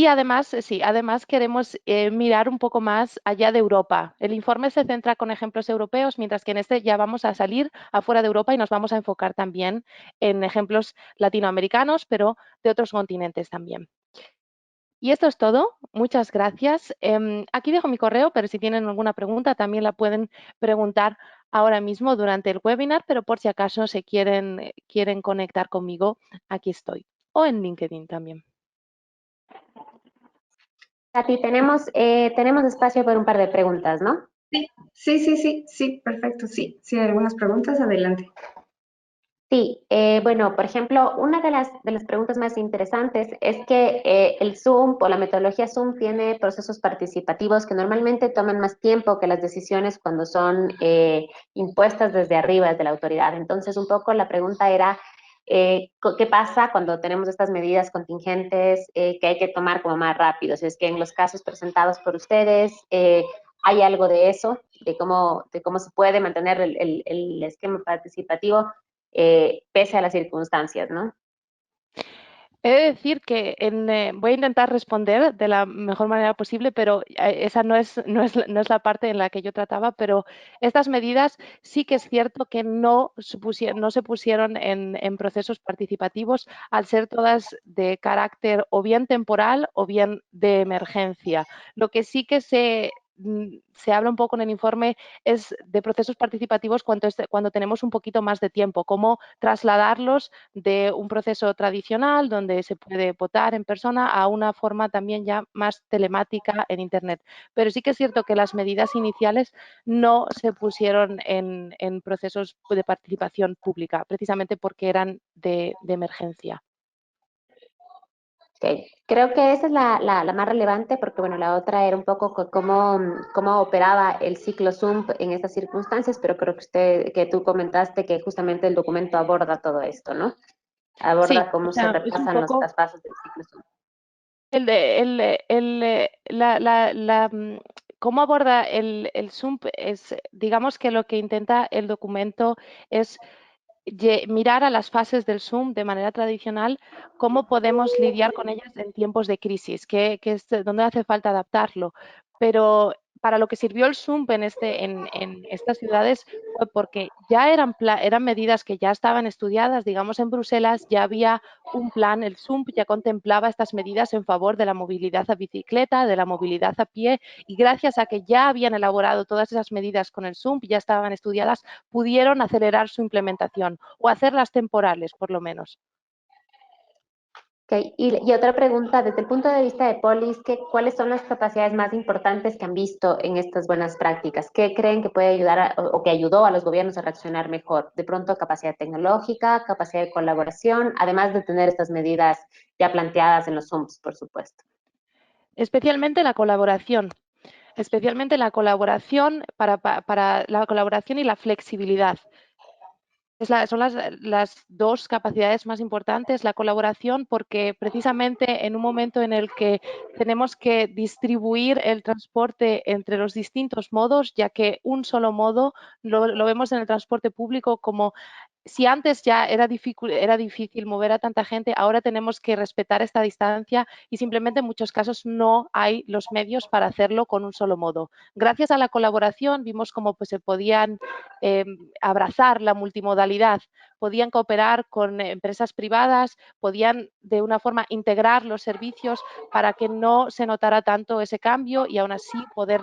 además, además queremos mirar un poco más allá de Europa. El informe se centra con ejemplos europeos, mientras que en este ya vamos a salir afuera de Europa y nos vamos a enfocar también en ejemplos latinoamericanos, pero de otros continentes también. Y esto es todo. Muchas gracias. Aquí dejo mi correo, pero si tienen alguna pregunta también la pueden preguntar ahora mismo durante el webinar, pero por si acaso se quieren conectar conmigo, aquí estoy. O en LinkedIn también. Katy, tenemos espacio para un par de preguntas, ¿no? Sí, perfecto, sí. Si hay algunas preguntas, adelante. Sí, bueno, por ejemplo, una de las preguntas más interesantes es que el SUMP o la metodología SUMP tiene procesos participativos que normalmente toman más tiempo que las decisiones cuando son impuestas desde arriba, desde la autoridad. Entonces, un poco la pregunta era, ¿qué pasa cuando tenemos estas medidas contingentes que hay que tomar como más rápido? Si es que en los casos presentados por ustedes hay algo de eso, de cómo se puede mantener el esquema participativo pese a las circunstancias, ¿no? He de decir que voy a intentar responder de la mejor manera posible, pero esa no es la parte en la que yo trataba, pero estas medidas sí que es cierto que no se pusieron en procesos participativos al ser todas de carácter o bien temporal o bien de emergencia. Lo que sí que se habla un poco en el informe es de procesos participativos cuando tenemos un poquito más de tiempo, cómo trasladarlos de un proceso tradicional donde se puede votar en persona a una forma también ya más telemática en Internet. Pero sí que es cierto que las medidas iniciales no se pusieron en procesos de participación pública, precisamente porque eran de emergencia. Ok, creo que esa es la más relevante porque, bueno, la otra era un poco cómo operaba el ciclo ZUMP en estas circunstancias, pero creo que tú comentaste que justamente el documento aborda todo esto, ¿no? Sí, Aborda o cómo se sea, es un repasan poco las fases del ciclo ZUMP. cómo aborda el SUMP es, digamos que lo que intenta el documento es mirar a las fases del SUMP de manera tradicional, cómo podemos lidiar con ellas en tiempos de crisis, que es donde hace falta adaptarlo. Pero para lo que sirvió el SUMP en estas ciudades fue porque ya eran medidas que ya estaban estudiadas, digamos en Bruselas ya había un plan, el SUMP ya contemplaba estas medidas en favor de la movilidad a bicicleta, de la movilidad a pie, y gracias a que ya habían elaborado todas esas medidas con el SUMP, ya estaban estudiadas, pudieron acelerar su implementación o hacerlas temporales, por lo menos. Okay. Y otra pregunta, desde el punto de vista de Polis, ¿cuáles son las capacidades más importantes que han visto en estas buenas prácticas? ¿Qué creen que puede ayudar o que ayudó a los gobiernos a reaccionar mejor? De pronto, capacidad tecnológica, capacidad de colaboración, además de tener estas medidas ya planteadas en los SUMPs, por supuesto. Especialmente la colaboración para la colaboración y la flexibilidad. Son las dos capacidades más importantes, la colaboración, porque precisamente en un momento en el que tenemos que distribuir el transporte entre los distintos modos, ya que un solo modo lo vemos en el transporte público como si antes ya era difícil mover a tanta gente, ahora tenemos que respetar esta distancia y simplemente en muchos casos no hay los medios para hacerlo con un solo modo. Gracias a la colaboración vimos cómo pues, se podían abrazar la multimodalidad, podían cooperar con empresas privadas, podían de una forma integrar los servicios para que no se notara tanto ese cambio y aún así poder,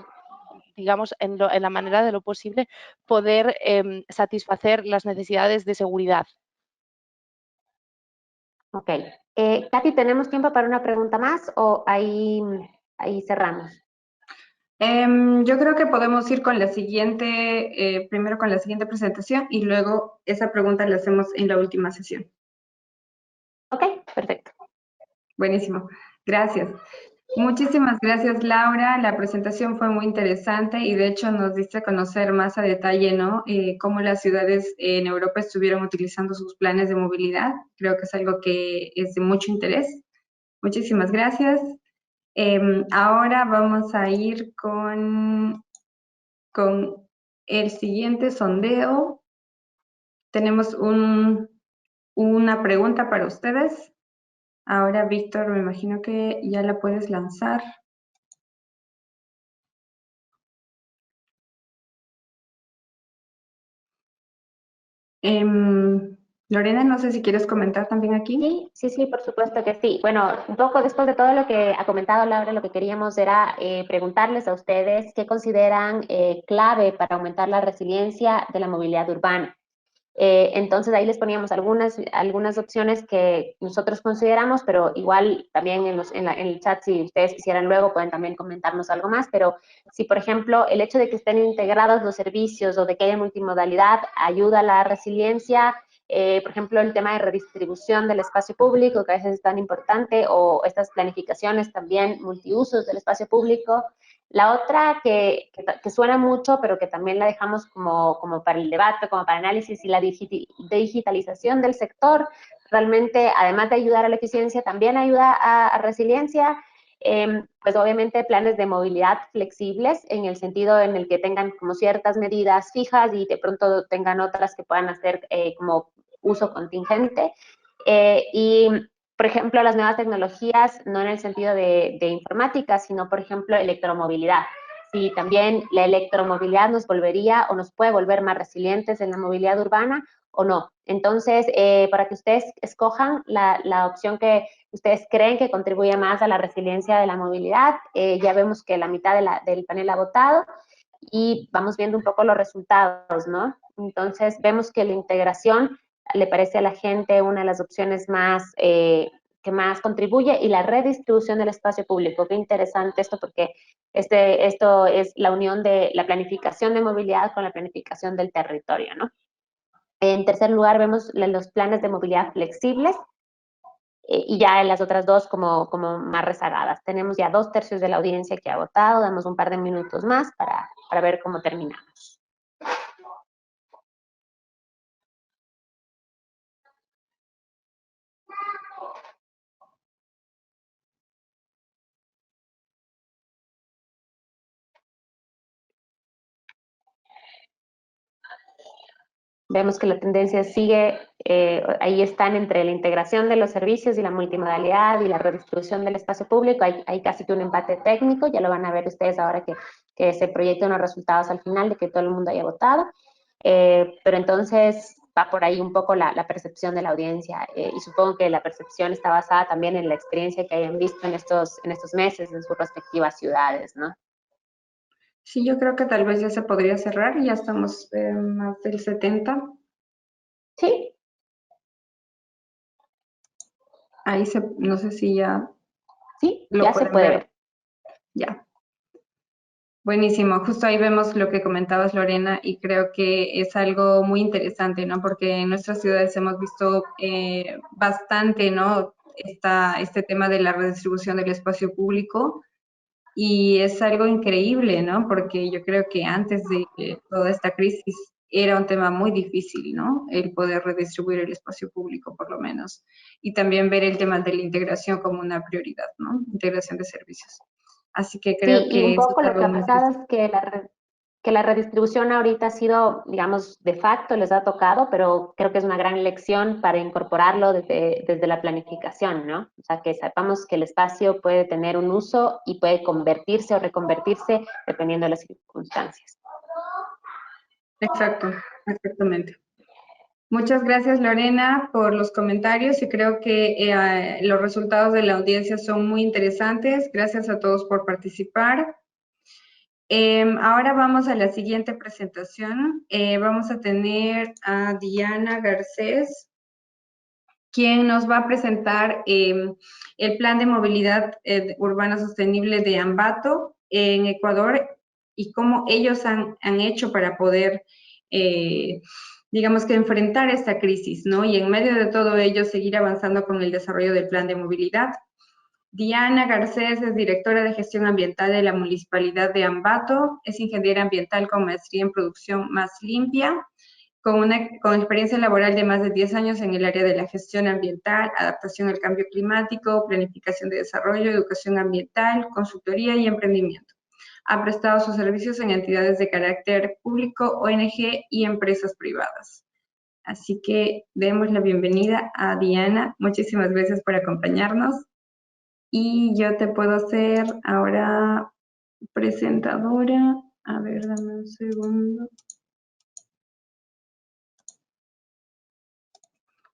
digamos, en la manera de lo posible, poder satisfacer las necesidades de seguridad. Ok. Katy, ¿tenemos tiempo para una pregunta más o ahí cerramos? Yo creo que podemos ir con la siguiente, primero con la siguiente presentación y luego esa pregunta la hacemos en la última sesión. Ok, perfecto. Buenísimo, gracias. Muchísimas gracias, Laura. La presentación fue muy interesante y de hecho nos diste a conocer más a detalle, ¿no? Cómo las ciudades en Europa estuvieron utilizando sus planes de movilidad. Creo que es algo que es de mucho interés. Muchísimas gracias. Ahora vamos a ir con el siguiente sondeo. Tenemos una pregunta para ustedes. Ahora, Víctor, me imagino que ya la puedes lanzar. Lorena, no sé si quieres comentar también aquí. Sí, por supuesto que sí. Bueno, un poco después de todo lo que ha comentado Laura, lo que queríamos era preguntarles a ustedes qué consideran clave para aumentar la resiliencia de la movilidad urbana. Entonces ahí les poníamos algunas opciones que nosotros consideramos, pero igual también en el chat, si ustedes quisieran luego, pueden también comentarnos algo más, pero si por ejemplo el hecho de que estén integrados los servicios o de que haya multimodalidad ayuda a la resiliencia, por ejemplo el tema de redistribución del espacio público, que a veces es tan importante, o estas planificaciones también multiusos del espacio público. La otra que suena mucho, pero que también la dejamos como para el debate, como para análisis, y la digitalización del sector, realmente, además de ayudar a la eficiencia, también ayuda a resiliencia. Pues obviamente planes de movilidad flexibles, en el sentido en el que tengan como ciertas medidas fijas y de pronto tengan otras que puedan hacer como uso contingente. Y por ejemplo, las nuevas tecnologías, no en el sentido de informática, sino, por ejemplo, electromovilidad. Si también la electromovilidad nos volvería o nos puede volver más resilientes en la movilidad urbana o no. Entonces, para que ustedes escojan la opción que ustedes creen que contribuye más a la resiliencia de la movilidad, ya vemos que la mitad del panel ha votado y vamos viendo un poco los resultados, ¿no? Entonces, vemos que la integración le parece a la gente una de las opciones más que más contribuye, y la redistribución del espacio público. Qué interesante esto, porque esto es la unión de la planificación de movilidad con la planificación del territorio, ¿no? En tercer lugar, vemos los planes de movilidad flexibles. y ya en las otras dos como más rezagadas. Tenemos ya 2/3 de la audiencia que ha votado, damos un par de minutos más para ver cómo terminamos. Vemos que la tendencia sigue, ahí están entre la integración de los servicios y la multimodalidad y la redistribución del espacio público, hay casi que un empate técnico, ya lo van a ver ustedes ahora que se proyectan los resultados al final de que todo el mundo haya votado, pero entonces va por ahí un poco la percepción de la audiencia, y supongo que la percepción está basada también en la experiencia que hayan visto en estos meses en sus respectivas ciudades, ¿no? Sí, yo creo que tal vez ya se podría cerrar, ya estamos más del 70. Sí, Ahí no sé si ya sí, lo ya se pueden puede ver. ver. Ya. Buenísimo. Justo ahí vemos lo que comentabas, Lorena, y creo que es algo muy interesante, ¿no? Porque en nuestras ciudades hemos visto bastante, ¿no? Este tema de la redistribución del espacio público. Y es algo increíble, ¿no? Porque yo creo que antes de toda esta crisis era un tema muy difícil, ¿no? El poder redistribuir el espacio público, por lo menos. Y también ver el tema de la integración como una prioridad, ¿no? Integración de servicios. Así que creo Sí, y que un eso es poco lo que algo ha muy pasado es específico. que la redistribución ahorita ha sido, digamos, de facto les ha tocado, pero creo que es una gran lección para incorporarlo desde la planificación, ¿no? O sea, que sepamos que el espacio puede tener un uso y puede convertirse o reconvertirse dependiendo de las circunstancias. Exacto, exactamente. Muchas gracias, Lorena, por los comentarios y creo que los resultados de la audiencia son muy interesantes. Gracias a todos por participar. Ahora vamos a la siguiente presentación. Vamos a tener a Diana Garcés, quien nos va a presentar el plan de movilidad urbana sostenible de Ambato en Ecuador y cómo ellos han hecho para poder, digamos que enfrentar esta crisis, ¿no? Y en medio de todo ello seguir avanzando con el desarrollo del plan de movilidad. Diana Garcés es directora de gestión ambiental de la Municipalidad de Ambato, es ingeniera ambiental con maestría en producción más limpia, con experiencia laboral de más de 10 años en el área de la gestión ambiental, adaptación al cambio climático, planificación de desarrollo, educación ambiental, consultoría y emprendimiento. Ha prestado sus servicios en entidades de carácter público, ONG y empresas privadas. Así que demos la bienvenida a Diana. Muchísimas gracias por acompañarnos. Y yo te puedo hacer ahora presentadora. A ver, dame un segundo.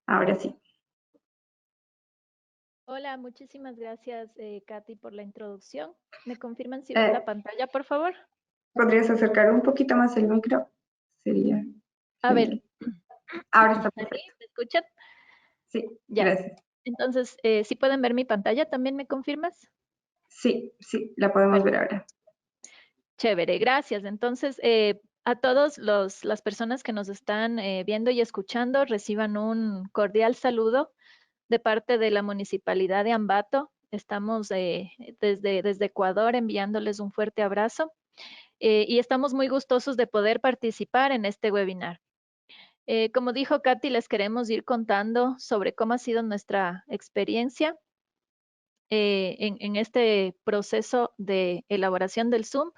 Ahora sí. Hola, muchísimas gracias, Katy, por la introducción. ¿Me confirman si ven la pantalla, por favor? ¿Podrías acercar un poquito más el micro? Sería A ver, genial. Ahora está ¿ahí perfecto. me escuchan? Sí, Ya. gracias. Entonces, ¿sí pueden ver mi pantalla? ¿También me confirmas? Sí, sí, la podemos ver ahora. Chévere, gracias. Entonces, a todos las personas que nos están viendo y escuchando, reciban un cordial saludo de parte de la Municipalidad de Ambato. Estamos desde Ecuador enviándoles un fuerte abrazo y estamos muy gustosos de poder participar en este webinar. Como dijo Katy, les queremos ir contando sobre cómo ha sido nuestra experiencia en este proceso de elaboración del ZUMP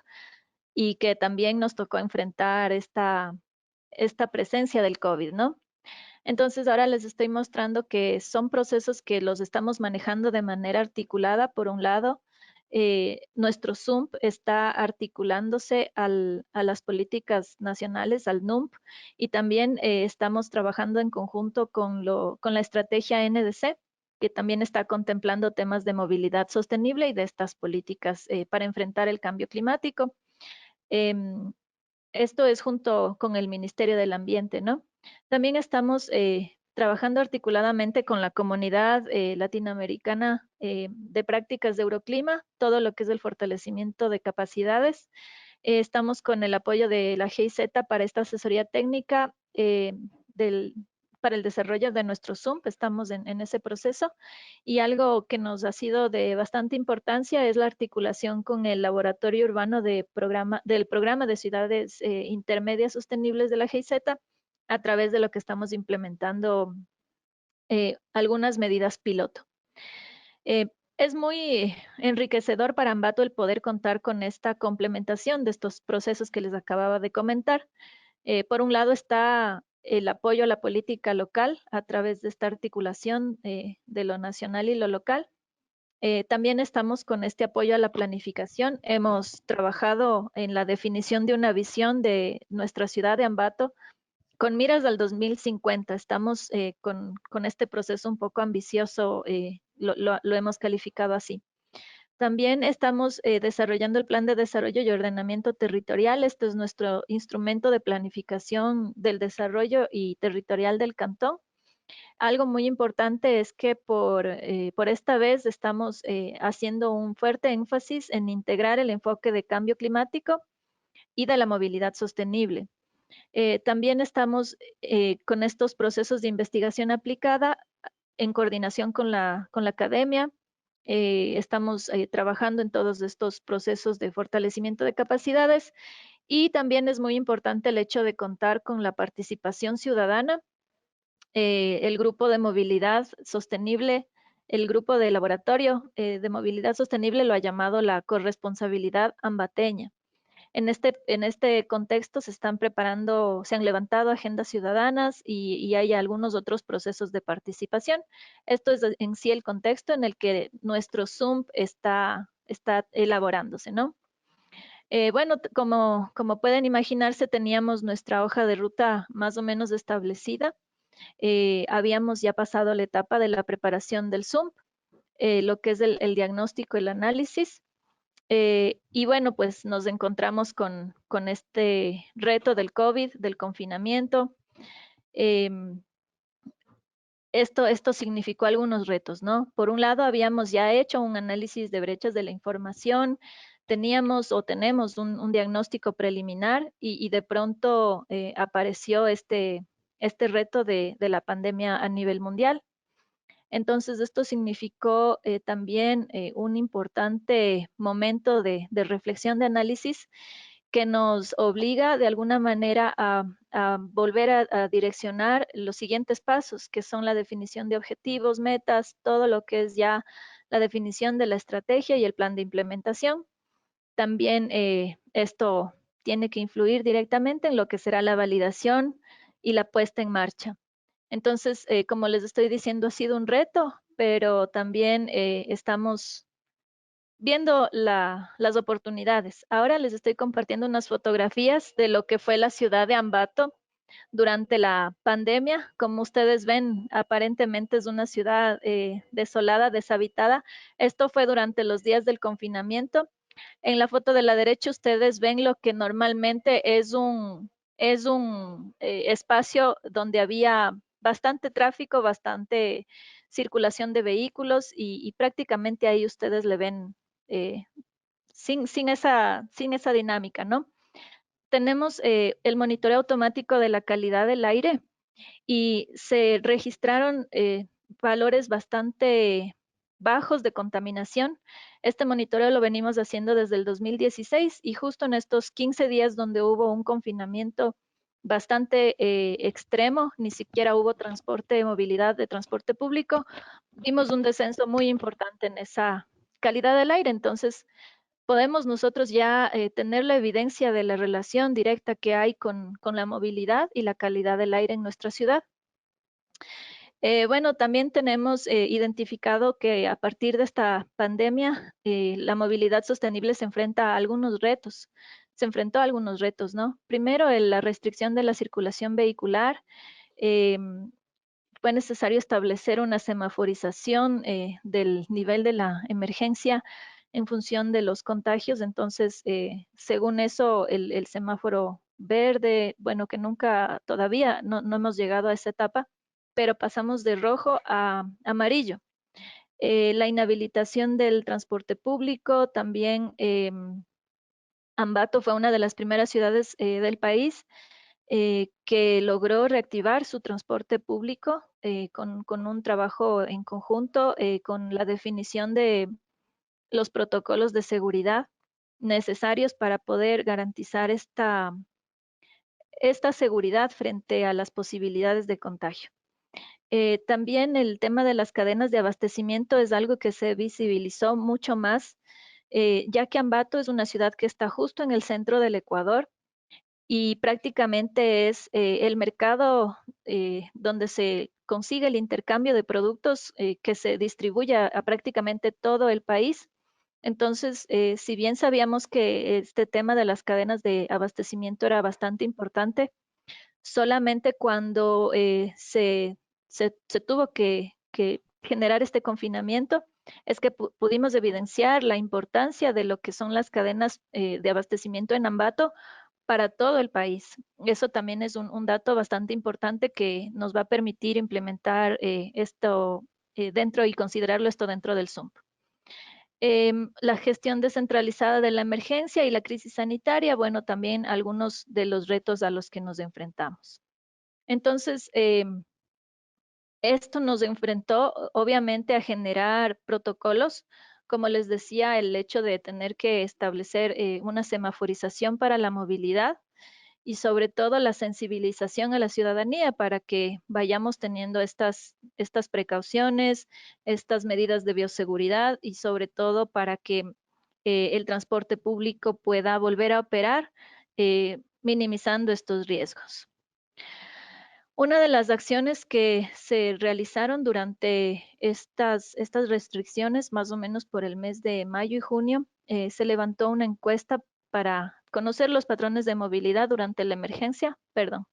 y que también nos tocó enfrentar esta presencia del COVID, ¿no? Entonces, ahora les estoy mostrando que son procesos que los estamos manejando de manera articulada. Por un lado, nuestro ZUMP está articulándose a las políticas nacionales, al NUMP, y también estamos trabajando en conjunto con la estrategia NDC, que también está contemplando temas de movilidad sostenible y de estas políticas para enfrentar el cambio climático. Esto es junto con el Ministerio del Ambiente, ¿no? También estamos trabajando articuladamente con la comunidad latinoamericana de prácticas de Euroclima, todo lo que es el fortalecimiento de capacidades. Estamos con el apoyo de la GIZ para esta asesoría técnica para el desarrollo de nuestro ZUMP. Estamos en ese proceso, y algo que nos ha sido de bastante importancia es la articulación con el Laboratorio Urbano del Programa de Ciudades Intermedias Sostenibles de la GIZ, a través de lo que estamos implementando algunas medidas piloto. Es muy enriquecedor para Ambato el poder contar con esta complementación de estos procesos que les acababa de comentar. Por un lado está el apoyo a la política local a través de esta articulación de lo nacional y lo local. También estamos con este apoyo a la planificación. Hemos trabajado en la definición de una visión de nuestra ciudad de Ambato con miras al 2050. Estamos con este proceso un poco ambicioso, lo hemos calificado así. También estamos desarrollando el Plan de Desarrollo y Ordenamiento Territorial. Este es nuestro instrumento de planificación del desarrollo y territorial del cantón. Algo muy importante es que por esta vez estamos haciendo un fuerte énfasis en integrar el enfoque de cambio climático y de la movilidad sostenible. También estamos con estos procesos de investigación aplicada en coordinación con la academia. Estamos trabajando en todos estos procesos de fortalecimiento de capacidades, y también es muy importante el hecho de contar con la participación ciudadana. El grupo de movilidad sostenible, el grupo de laboratorio de movilidad sostenible lo ha llamado la corresponsabilidad ambateña. En este contexto se han levantado agendas ciudadanas y hay algunos otros procesos de participación. Esto es en sí el contexto en el que nuestro ZUMP está elaborándose, ¿no? Bueno, como pueden imaginarse, teníamos nuestra hoja de ruta más o menos establecida. Habíamos ya pasado la etapa de la preparación del ZUMP, lo que es el diagnóstico, el análisis. Y bueno, pues nos encontramos con este reto del COVID, del confinamiento. Esto significó algunos retos, ¿no? Por un lado, habíamos ya hecho un análisis de brechas de la información, teníamos o tenemos un diagnóstico preliminar, y de pronto apareció este reto de la pandemia a nivel mundial. Entonces, esto significó también un importante momento de reflexión, de análisis, que nos obliga de alguna manera a volver a direccionar los siguientes pasos, que son la definición de objetivos, metas, todo lo que es ya la definición de la estrategia y el plan de implementación. También esto tiene que influir directamente en lo que será la validación y la puesta en marcha. Entonces, como les estoy diciendo, ha sido un reto, pero también estamos viendo las oportunidades. Ahora les estoy compartiendo unas fotografías de lo que fue la ciudad de Ambato durante la pandemia. Como ustedes ven, aparentemente es una ciudad desolada, deshabitada. Esto fue durante los días del confinamiento. En la foto de la derecha ustedes ven lo que normalmente es un espacio donde había bastante tráfico, bastante circulación de vehículos, y prácticamente ahí ustedes le ven sin esa dinámica, ¿no? Tenemos el monitoreo automático de la calidad del aire, y se registraron valores bastante bajos de contaminación. Este monitoreo lo venimos haciendo desde el 2016, y justo en estos 15 días donde hubo un confinamiento bastante extremo, ni siquiera hubo movilidad de transporte público, vimos un descenso muy importante en esa calidad del aire. Entonces, podemos nosotros ya tener la evidencia de la relación directa que hay con la movilidad y la calidad del aire en nuestra ciudad. Bueno, también tenemos identificado que a partir de esta pandemia, la movilidad sostenible se enfrenta a algunos retos. Se enfrentó a algunos retos, ¿no? Primero, la restricción de la circulación vehicular. Fue necesario establecer una semaforización del nivel de la emergencia en función de los contagios. Entonces, según eso, el semáforo verde, bueno, que nunca todavía no hemos llegado a esa etapa, pero pasamos de rojo a amarillo. La inhabilitación del transporte público, también Ambato fue una de las primeras ciudades del país que logró reactivar su transporte público con un trabajo en conjunto, con la definición de los protocolos de seguridad necesarios para poder garantizar esta seguridad frente a las posibilidades de contagio. También el tema de las cadenas de abastecimiento es algo que se visibilizó mucho más, ya que Ambato es una ciudad que está justo en el centro del Ecuador y prácticamente es el mercado donde se consigue el intercambio de productos que se distribuye a prácticamente todo el país. Entonces, si bien sabíamos que este tema de las cadenas de abastecimiento era bastante importante, solamente cuando se tuvo que generar este confinamiento es que pudimos evidenciar la importancia de lo que son las cadenas de abastecimiento en Ambato para todo el país. Eso también es un dato bastante importante que nos va a permitir implementar esto dentro y considerarlo esto dentro del SUMP. La gestión descentralizada de la emergencia y la crisis sanitaria, bueno, también algunos de los retos a los que nos enfrentamos. Entonces, esto nos enfrentó obviamente a generar protocolos, como les decía, el hecho de tener que establecer una semaforización para la movilidad y sobre todo la sensibilización a la ciudadanía para que vayamos teniendo estas precauciones, estas medidas de bioseguridad y sobre todo para que el transporte público pueda volver a operar minimizando estos riesgos. Una de las acciones que se realizaron durante estas restricciones, más o menos por el mes de mayo y junio, se levantó una encuesta para conocer los patrones de movilidad durante la emergencia, perdón.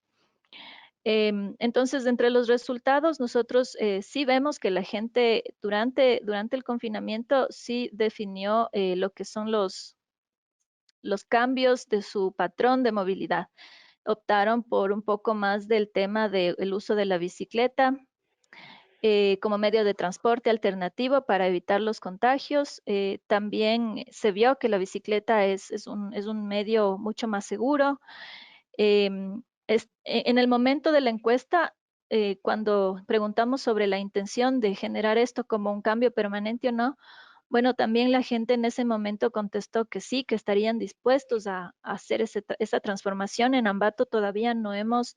Entonces, entre los resultados, nosotros sí vemos que la gente durante el confinamiento sí definió lo que son los cambios de su patrón de movilidad. Optaron por un poco más del tema del uso de la bicicleta como medio de transporte alternativo para evitar los contagios. También se vio que la bicicleta es un medio mucho más seguro. En el momento de la encuesta, cuando preguntamos sobre la intención de generar esto como un cambio permanente o no, bueno, también la gente en ese momento contestó que sí, que estarían dispuestos a hacer esa transformación. En Ambato todavía no hemos,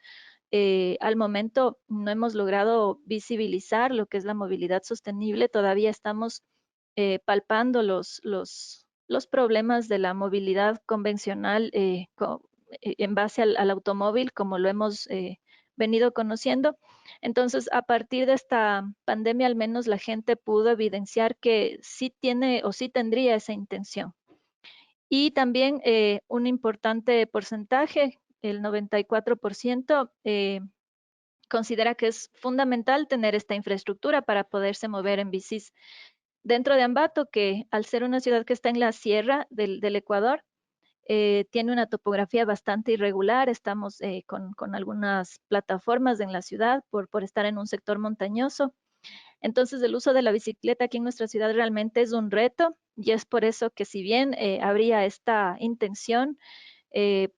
al momento, no hemos logrado visibilizar lo que es la movilidad sostenible. Todavía estamos palpando los problemas de la movilidad convencional en base al automóvil, como lo hemos venido conociendo. Entonces, a partir de esta pandemia, al menos la gente pudo evidenciar que sí tiene o sí tendría esa intención. Y también un importante porcentaje, el 94%, considera que es fundamental tener esta infraestructura para poderse mover en bicis. Dentro de Ambato, que al ser una ciudad que está en la sierra del Ecuador, tiene una topografía bastante irregular, estamos con algunas plataformas en la ciudad por estar en un sector montañoso. Entonces, el uso de la bicicleta aquí en nuestra ciudad realmente es un reto y es por eso que si bien habría esta intención,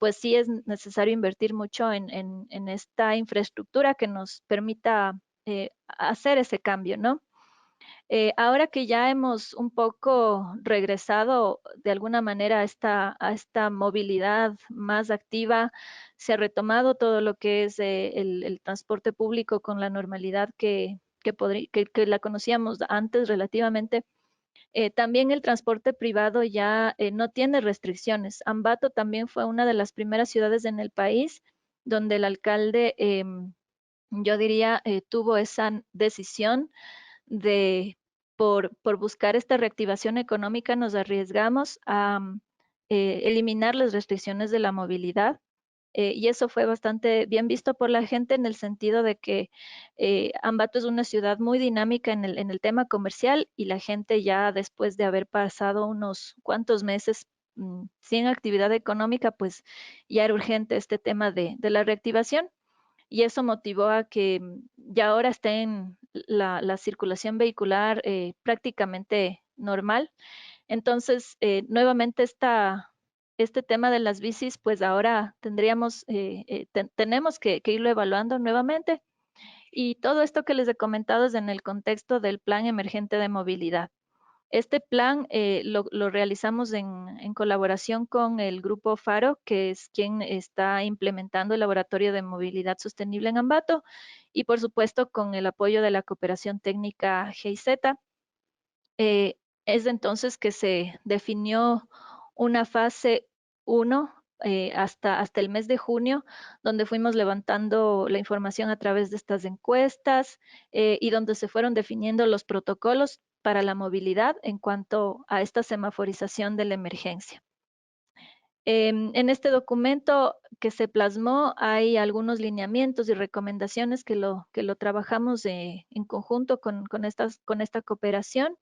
pues sí es necesario invertir mucho en esta infraestructura que nos permita hacer ese cambio, ¿no? Ahora que ya hemos un poco regresado de alguna manera a esta movilidad más activa, se ha retomado todo lo que es el transporte público con la normalidad que la conocíamos antes relativamente. También el transporte privado ya no tiene restricciones. Ambato también fue una de las primeras ciudades en el país donde el alcalde, yo diría, tuvo esa decisión de, por buscar esta reactivación económica, nos arriesgamos a eliminar las restricciones de la movilidad. Y eso fue bastante bien visto por la gente en el sentido de que Ambato es una ciudad muy dinámica en el tema comercial y la gente ya después de haber pasado unos cuantos meses sin actividad económica, pues ya era urgente este tema de la reactivación y eso motivó a que ya ahora esté en la circulación vehicular prácticamente normal. Entonces, nuevamente este tema de las bicis, pues ahora tendríamos, tenemos que irlo evaluando nuevamente. Y todo esto que les he comentado es en el contexto del Plan Emergente de Movilidad. Este plan lo realizamos en colaboración con el Grupo Faro, que es quien está implementando el Laboratorio de Movilidad Sostenible en Ambato, y por supuesto con el apoyo de la Cooperación Técnica GIZ. Es entonces que se definió una fase 1 hasta el mes de junio, donde fuimos levantando la información a través de estas encuestas y donde se fueron definiendo los protocolos para la movilidad en cuanto a esta semaforización de la emergencia. En este documento que se plasmó hay algunos lineamientos y recomendaciones que lo trabajamos en conjunto con esta cooperación.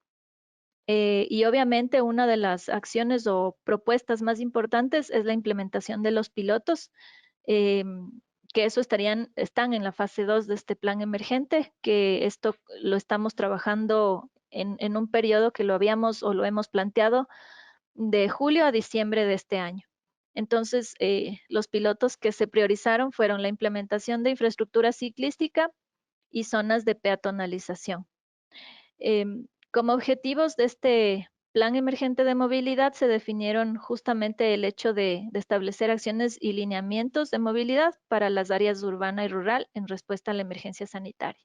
Y obviamente una de las acciones o propuestas más importantes es la implementación de los pilotos, que eso están en la fase 2 de este plan emergente, que esto lo estamos trabajando en un periodo que lo hemos planteado de julio a diciembre de este año. Entonces, los pilotos que se priorizaron fueron la implementación de infraestructura ciclística y zonas de peatonalización. Como objetivos de este plan emergente de movilidad se definieron justamente el hecho de establecer acciones y lineamientos de movilidad para las áreas urbana y rural en respuesta a la emergencia sanitaria.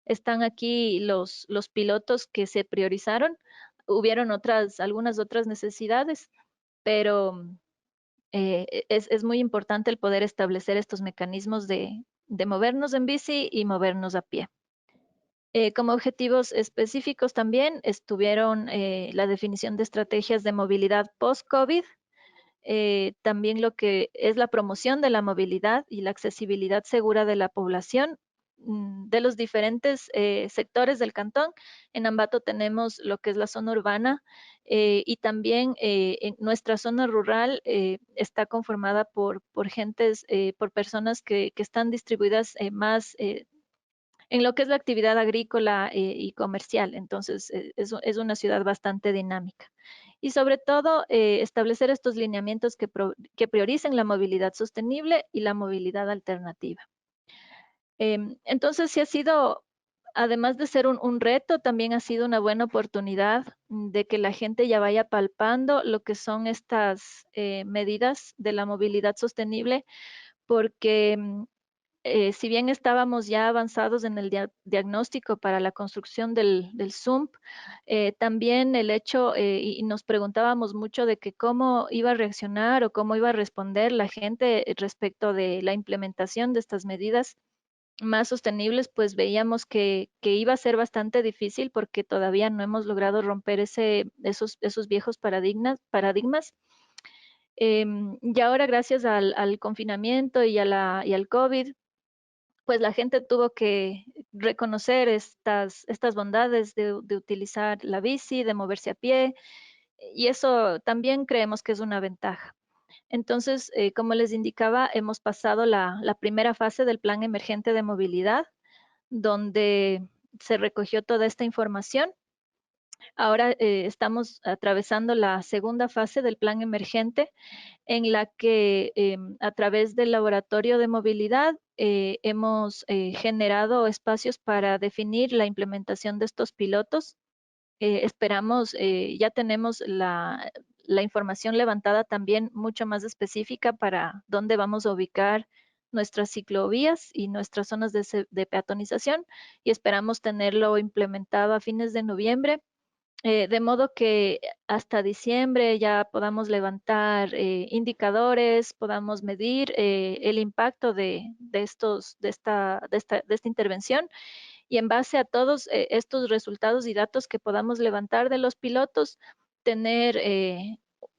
Están aquí los pilotos que se priorizaron. Hubieron algunas otras necesidades, pero es muy importante el poder establecer estos mecanismos de movernos en bici y movernos a pie. Como objetivos específicos también estuvieron la definición de estrategias de movilidad post-COVID, también lo que es la promoción de la movilidad y la accesibilidad segura de la población de los diferentes sectores del cantón. En Ambato tenemos lo que es la zona urbana y también en nuestra zona rural está conformada por personas que están distribuidas más en lo que es la actividad agrícola y comercial. Entonces, es una ciudad bastante dinámica. Y sobre todo, establecer estos lineamientos que prioricen la movilidad sostenible y la movilidad alternativa. Entonces, sí ha sido, además de ser un reto, también ha sido una buena oportunidad de que la gente ya vaya palpando lo que son estas medidas de la movilidad sostenible, porque si bien estábamos ya avanzados en el diagnóstico para la construcción del ZUMP, también el hecho, y nos preguntábamos mucho de que cómo iba a reaccionar o cómo iba a responder la gente respecto de la implementación de estas medidas más sostenibles, pues veíamos que iba a ser bastante difícil porque todavía no hemos logrado romper esos viejos paradigmas. Y ahora, gracias al confinamiento y al COVID, pues la gente tuvo que reconocer estas bondades de utilizar la bici, de moverse a pie, y eso también creemos que es una ventaja. Entonces, como les indicaba, hemos pasado la primera fase del Plan Emergente de Movilidad, donde se recogió toda esta información. Ahora estamos atravesando la segunda fase del Plan Emergente, en la que a través del laboratorio de movilidad hemos generado espacios para definir la implementación de estos pilotos. Esperamos, ya tenemos la información levantada también mucho más específica para dónde vamos a ubicar nuestras ciclovías y nuestras zonas de peatonización, y esperamos tenerlo implementado a fines de noviembre. De modo que hasta diciembre ya podamos levantar indicadores, podamos medir el impacto de esta intervención, y en base a todos estos resultados y datos que podamos levantar de los pilotos, tener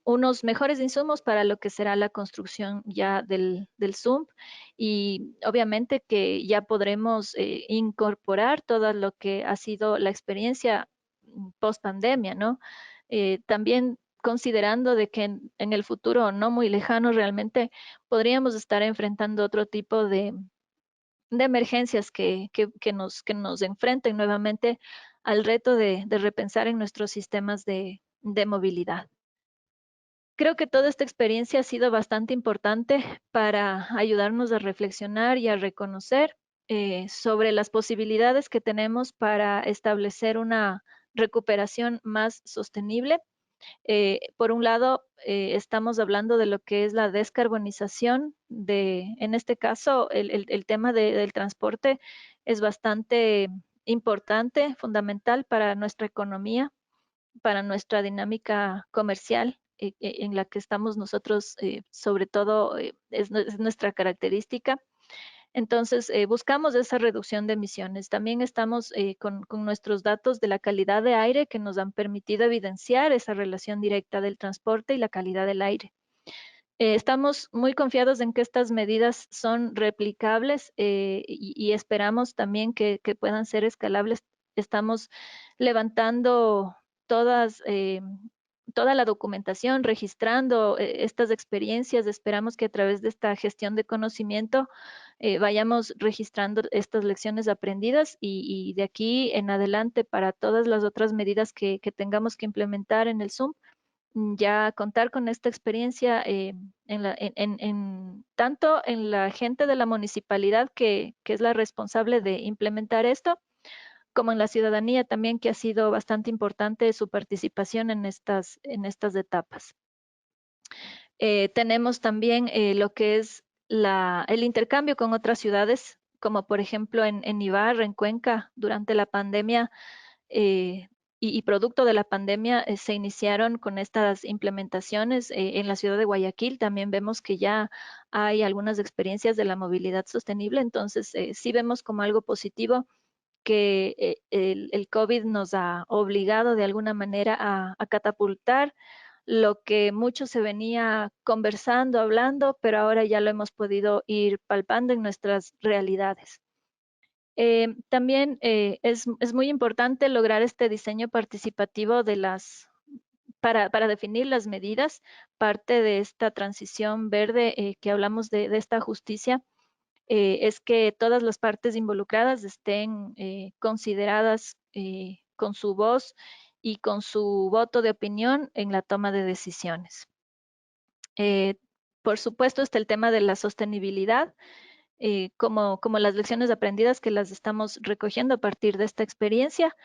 unos mejores insumos para lo que será la construcción ya del ZUMP, y obviamente que ya podremos incorporar todo lo que ha sido la experiencia post pandemia, ¿no? También considerando de que en el futuro no muy lejano realmente podríamos estar enfrentando otro tipo de emergencias que nos enfrenten nuevamente al reto de repensar en nuestros sistemas de movilidad. Creo que toda esta experiencia ha sido bastante importante para ayudarnos a reflexionar y a reconocer sobre las posibilidades que tenemos para establecer una recuperación más sostenible. Por un lado, estamos hablando de lo que es la descarbonización en este caso, el tema del transporte es bastante importante, fundamental para nuestra economía, para nuestra dinámica comercial en la que estamos nosotros, sobre todo, es nuestra característica. Entonces, buscamos esa reducción de emisiones. También estamos con nuestros datos de la calidad de aire que nos han permitido evidenciar esa relación directa del transporte y la calidad del aire. Estamos muy confiados en que estas medidas son replicables y esperamos también que puedan ser escalables. Estamos levantando toda la documentación, registrando estas experiencias. Esperamos que a través de esta gestión de conocimiento vayamos registrando estas lecciones aprendidas y de aquí en adelante para todas las otras medidas que tengamos que implementar en el Zoom, ya contar con esta experiencia tanto en la gente de la municipalidad que es la responsable de implementar esto, como en la ciudadanía también, que ha sido bastante importante su participación en estas etapas. Tenemos también lo que es el intercambio con otras ciudades, como por ejemplo en Ibarra, en Cuenca, durante la pandemia, y producto de la pandemia se iniciaron con estas implementaciones. En la ciudad de Guayaquil también vemos que ya hay algunas experiencias de la movilidad sostenible, entonces sí vemos como algo positivo que el COVID nos ha obligado de alguna manera a catapultar lo que mucho se venía conversando, hablando, pero ahora ya lo hemos podido ir palpando en nuestras realidades. También es muy importante lograr este diseño participativo para definir las medidas. Parte de esta transición verde que hablamos de esta justicia es que todas las partes involucradas estén consideradas con su voz y con su voto de opinión en la toma de decisiones. Por supuesto está el tema de la sostenibilidad, como las lecciones aprendidas que las estamos recogiendo a partir de esta experiencia.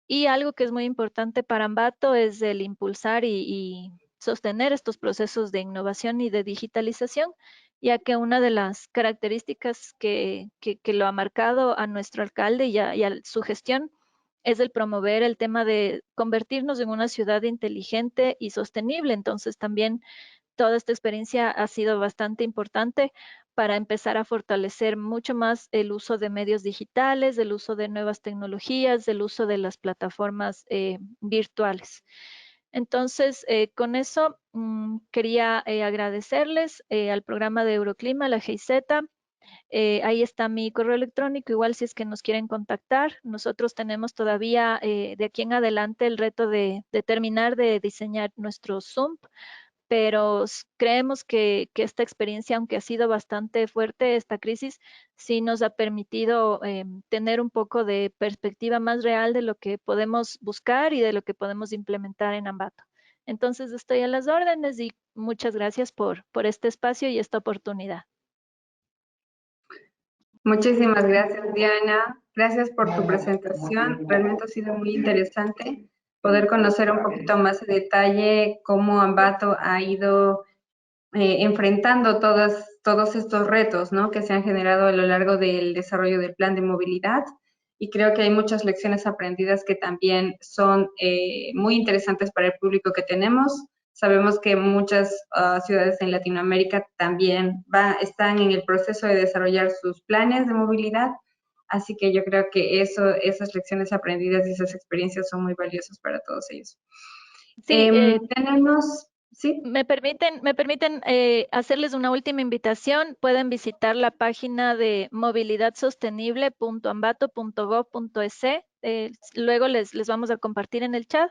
Y algo que es muy importante para Ambato es el impulsar y sostener estos procesos de innovación y de digitalización, ya que una de las características que lo ha marcado a nuestro alcalde y a su gestión es el promover el tema de convertirnos en una ciudad inteligente y sostenible. Entonces también toda esta experiencia ha sido bastante importante para empezar a fortalecer mucho más el uso de medios digitales, el uso de nuevas tecnologías, el uso de las plataformas virtuales. Entonces, con eso quería agradecerles al programa de Euroclima, la GIZ. Ahí está mi correo electrónico, igual si es que nos quieren contactar. Nosotros tenemos todavía de aquí en adelante el reto de terminar de diseñar nuestro Zoom, pero creemos que esta experiencia, aunque ha sido bastante fuerte, esta crisis, sí nos ha permitido tener un poco de perspectiva más real de lo que podemos buscar y de lo que podemos implementar en Ambato. Entonces, estoy a las órdenes y muchas gracias por este espacio y esta oportunidad. Muchísimas gracias, Diana. Gracias por tu presentación. Realmente ha sido muy interesante poder conocer un poquito más de detalle cómo Ambato ha ido enfrentando todos estos retos, ¿no?, que se han generado a lo largo del desarrollo del plan de movilidad. Y creo que hay muchas lecciones aprendidas que también son muy interesantes para el público que tenemos. Sabemos que muchas ciudades en Latinoamérica también están en el proceso de desarrollar sus planes de movilidad, así que yo creo que esas lecciones aprendidas y esas experiencias son muy valiosas para todos ellos. Sí, tenemos... ¿Sí? Me permiten hacerles una última invitación. Pueden visitar la página de movilidadsostenible.ambato.gov.es. Luego les vamos a compartir en el chat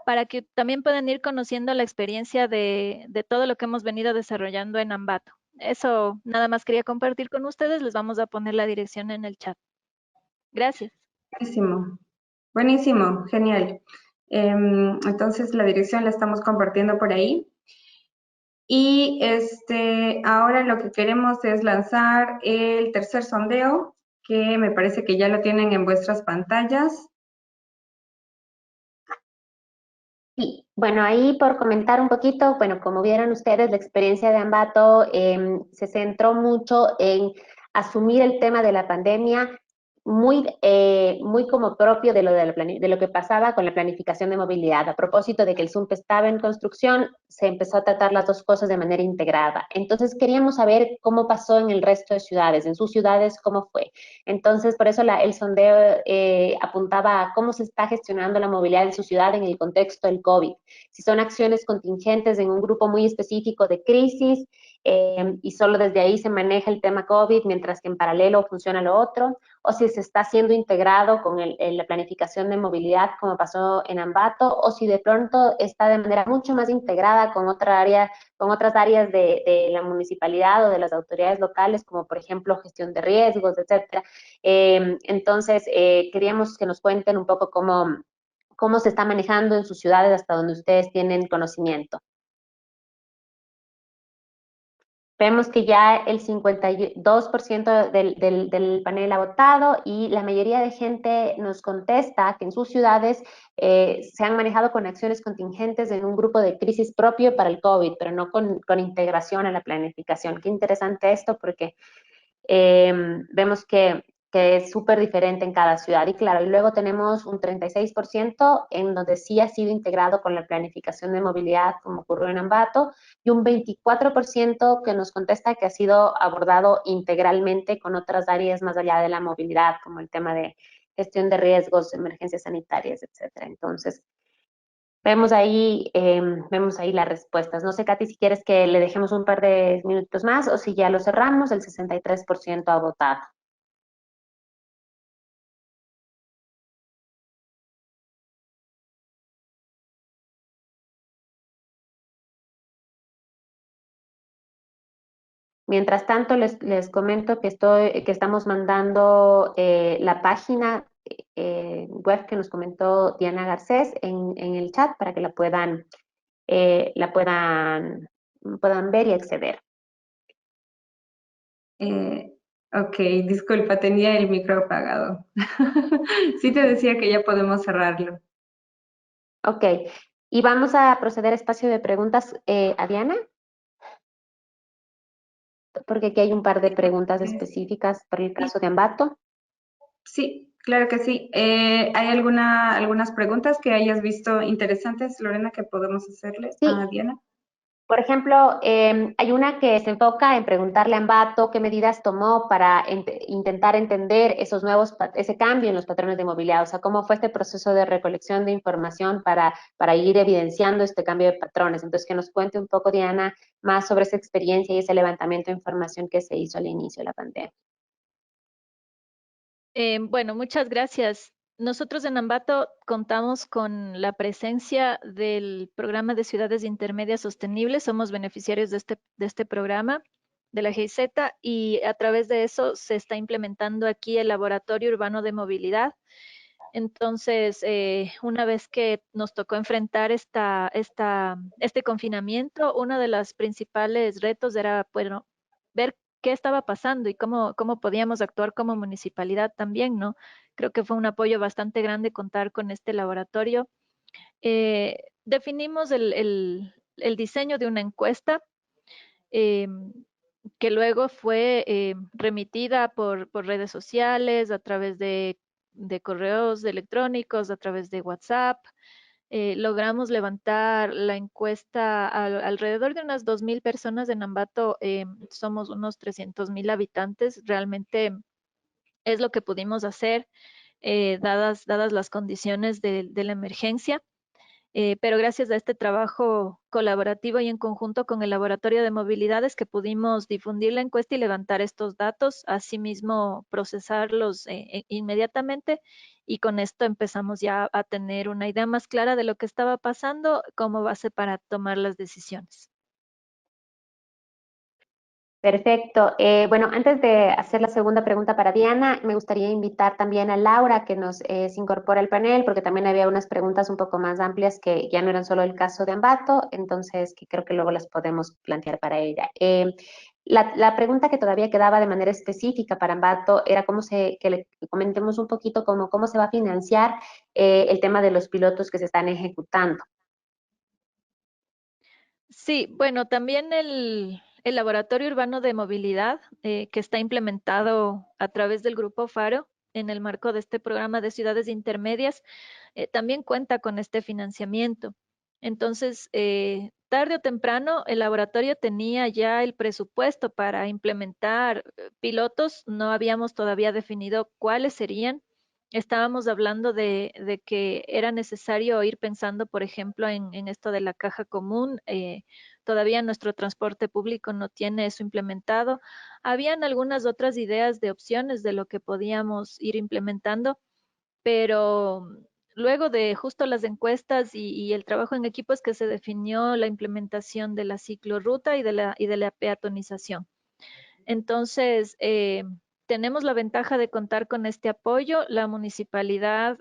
para que también puedan ir conociendo la experiencia de todo lo que hemos venido desarrollando en Ambato. Eso nada más quería compartir con ustedes. Les vamos a poner la dirección en el chat. Gracias. Buenísimo, buenísimo, genial. Entonces la dirección la estamos compartiendo por ahí. Y ahora lo que queremos es lanzar el tercer sondeo, que me parece que ya lo tienen en vuestras pantallas. Sí, bueno, ahí por comentar un poquito, bueno, como vieron ustedes, la experiencia de Ambato se centró mucho en asumir el tema de la pandemia muy como propio de de lo que pasaba con la planificación de movilidad. A propósito de que el ZUMP estaba en construcción, se empezó a tratar las dos cosas de manera integrada. Entonces queríamos saber cómo pasó en el resto de ciudades, en sus ciudades, cómo fue. Entonces, por eso el sondeo apuntaba a cómo se está gestionando la movilidad en su ciudad en el contexto del COVID. Si son acciones contingentes en un grupo muy específico de crisis y solo desde ahí se maneja el tema COVID, mientras que en paralelo funciona lo otro, o si se está siendo integrado con la planificación de movilidad como pasó en Ambato, o si de pronto está de manera mucho más integrada con con otras áreas de la municipalidad o de las autoridades locales, como por ejemplo gestión de riesgos, etcétera. Entonces, queríamos que nos cuenten un poco cómo se está manejando en sus ciudades hasta donde ustedes tienen conocimiento. Vemos que ya el 52% del panel ha votado y la mayoría de gente nos contesta que en sus ciudades se han manejado con acciones contingentes en un grupo de crisis propio para el COVID, pero no con integración a la planificación. Qué interesante esto porque vemos que es súper diferente en cada ciudad. Y claro, y luego tenemos un 36% en donde sí ha sido integrado con la planificación de movilidad, como ocurrió en Ambato, y un 24% que nos contesta que ha sido abordado integralmente con otras áreas más allá de la movilidad, como el tema de gestión de riesgos, emergencias sanitarias, etcétera. Entonces, vemos ahí las respuestas. No sé, Katy, si quieres que le dejemos un par de minutos más o si ya lo cerramos, el 63% ha votado. Mientras tanto, les comento que estamos mandando la página web que nos comentó Diana Garcés en el chat para que la puedan ver y acceder. Ok, disculpa, tenía el micro apagado. Sí te decía que ya podemos cerrarlo. Ok, y vamos a proceder a espacio de preguntas a Diana, porque aquí hay un par de preguntas específicas para el caso de Ambato. Sí, claro que sí. ¿Hay algunas preguntas que hayas visto interesantes, Lorena, que podemos hacerle a Sí, Diana? por ejemplo, hay una que se enfoca en preguntarle a Ambato qué medidas tomó para intentar entender ese cambio en los patrones de movilidad, o sea, cómo fue este proceso de recolección de información para ir evidenciando este cambio de patrones. Entonces, que nos cuente un poco, Diana, más sobre esa experiencia y ese levantamiento de información que se hizo al inicio de la pandemia. Bueno, muchas gracias. Nosotros en Ambato contamos con la presencia del programa de ciudades intermedias sostenibles. Somos beneficiarios de este programa de la GIZ y a través de eso se está implementando aquí el Laboratorio Urbano de Movilidad. Entonces, una vez que nos tocó enfrentar este confinamiento, uno de los principales retos era, bueno, ver qué estaba pasando y cómo podíamos actuar como municipalidad también, ¿no? Creo que fue un apoyo bastante grande contar con este laboratorio. Definimos el diseño de una encuesta que luego fue remitida por redes sociales, a través de correos electrónicos, a través de WhatsApp. Logramos levantar la encuesta alrededor de unas 2.000 personas en Ambato. Somos unos 300.000 habitantes. Realmente es lo que pudimos hacer dadas las condiciones de la emergencia. Pero gracias a este trabajo colaborativo y en conjunto con el Laboratorio de Movilidades que pudimos difundir la encuesta y levantar estos datos, asimismo procesarlos inmediatamente y con esto empezamos ya a tener una idea más clara de lo que estaba pasando como base para tomar las decisiones. Perfecto. Bueno, antes de hacer la segunda pregunta para Diana, me gustaría invitar también a Laura que nos se incorpore al panel, porque también había unas preguntas un poco más amplias que ya no eran solo el caso de Ambato, entonces que creo que luego las podemos plantear para ella. La pregunta que todavía quedaba de manera específica para Ambato era que le comentemos un poquito cómo se va a financiar el tema de los pilotos que se están ejecutando. Sí, bueno, también el Laboratorio Urbano de Movilidad, que está implementado a través del Grupo Faro en el marco de este programa de ciudades intermedias, también cuenta con este financiamiento. Entonces, tarde o temprano, el laboratorio tenía ya el presupuesto para implementar pilotos. No habíamos todavía definido cuáles serían. Estábamos hablando de que era necesario ir pensando, por ejemplo, en esto de la caja común. Todavía nuestro transporte público no tiene eso implementado. Habían algunas otras ideas de opciones de lo que podíamos ir implementando, pero luego de justo las encuestas y el trabajo en equipo es que se definió la implementación de la ciclorruta y de la peatonización. Entonces, tenemos la ventaja de contar con este apoyo. La municipalidad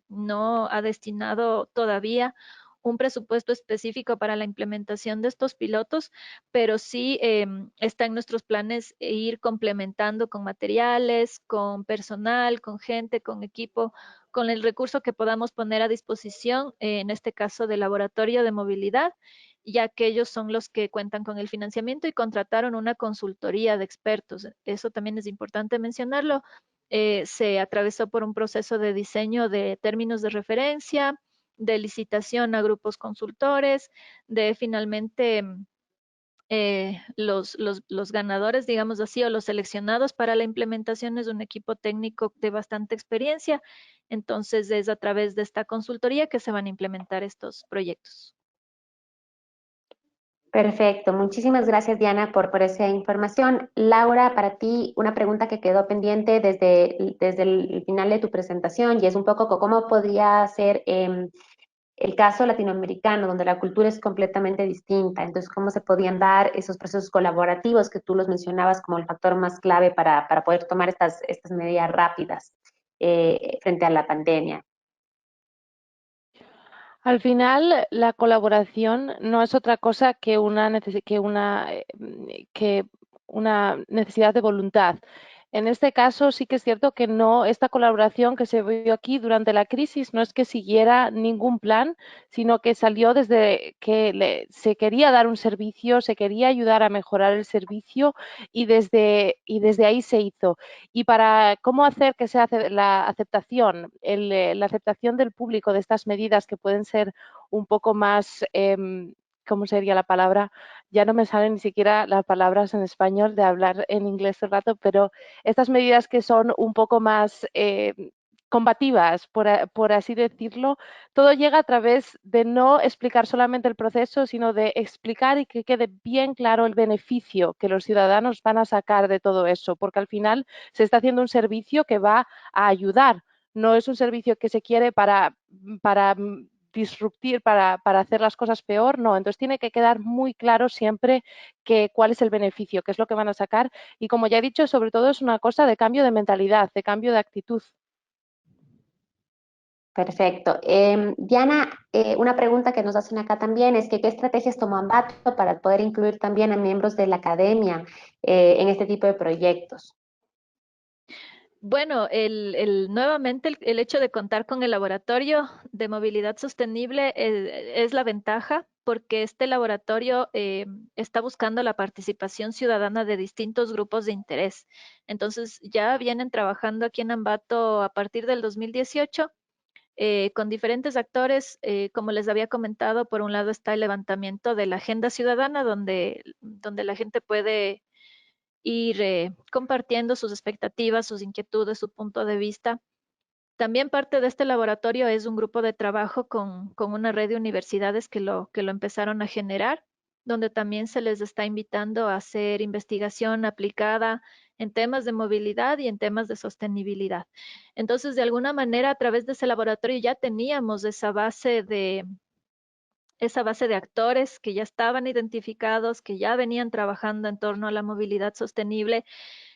no ha destinado todavía un presupuesto específico para la implementación de estos pilotos, pero sí está en nuestros planes ir complementando con materiales, con personal, con gente, con equipo, con el recurso que podamos poner a disposición, en este caso del laboratorio de movilidad, ya que ellos son los que cuentan con el financiamiento y contrataron una consultoría de expertos. Eso también es importante mencionarlo. Se atravesó por un proceso de diseño de términos de referencia, de licitación a grupos consultores, de finalmente los ganadores, digamos así, o los seleccionados para la implementación es un equipo técnico de bastante experiencia. Entonces es a través de esta consultoría que se van a implementar estos proyectos. Perfecto, muchísimas gracias Diana por esa información. Laura, para ti una pregunta que quedó pendiente desde el final de tu presentación y es un poco cómo podría ser el caso latinoamericano, donde la cultura es completamente distinta. Entonces, cómo se podían dar esos procesos colaborativos que tú los mencionabas como el factor más clave para poder tomar estas medidas rápidas frente a la pandemia. Al final, la colaboración no es otra cosa que que una necesidad de voluntad. En este caso sí que es cierto que no, esta colaboración que se vio aquí durante la crisis no es que siguiera ningún plan, sino que salió desde que se quería dar un servicio, se quería ayudar a mejorar el servicio y desde ahí se hizo. Y para cómo hacer que sea la aceptación, la aceptación del público de estas medidas que pueden ser un poco más, ¿cómo sería la palabra? Ya no me salen ni siquiera las palabras en español de hablar en inglés todo el rato, pero estas medidas que son un poco más combativas, por así decirlo, todo llega a través de no explicar solamente el proceso, sino de explicar y que quede bien claro el beneficio que los ciudadanos van a sacar de todo eso, porque al final se está haciendo un servicio que va a ayudar, no es un servicio que se quiere para disruptir, para hacer las cosas peor, no. Entonces tiene que quedar muy claro siempre cuál es el beneficio, qué es lo que van a sacar. Y como ya he dicho, sobre todo es una cosa de cambio de mentalidad, de cambio de actitud. Perfecto. Diana, una pregunta que nos hacen acá también es que qué estrategias tomó Ambato para poder incluir también a miembros de la academia en este tipo de proyectos. Bueno, nuevamente el hecho de contar con el laboratorio de movilidad sostenible es la ventaja porque este laboratorio está buscando la participación ciudadana de distintos grupos de interés. Entonces, ya vienen trabajando aquí en Ambato a partir del 2018 con diferentes actores. Como les había comentado, por un lado está el levantamiento de la agenda ciudadana, donde la gente puede ir compartiendo sus expectativas, sus inquietudes, su punto de vista. También parte de este laboratorio es un grupo de trabajo con una red de universidades que lo empezaron a generar, donde también se les está invitando a hacer investigación aplicada en temas de movilidad y en temas de sostenibilidad. Entonces, de alguna manera, a través de ese laboratorio ya teníamos esa base esa base de actores que ya estaban identificados, que ya venían trabajando en torno a la movilidad sostenible.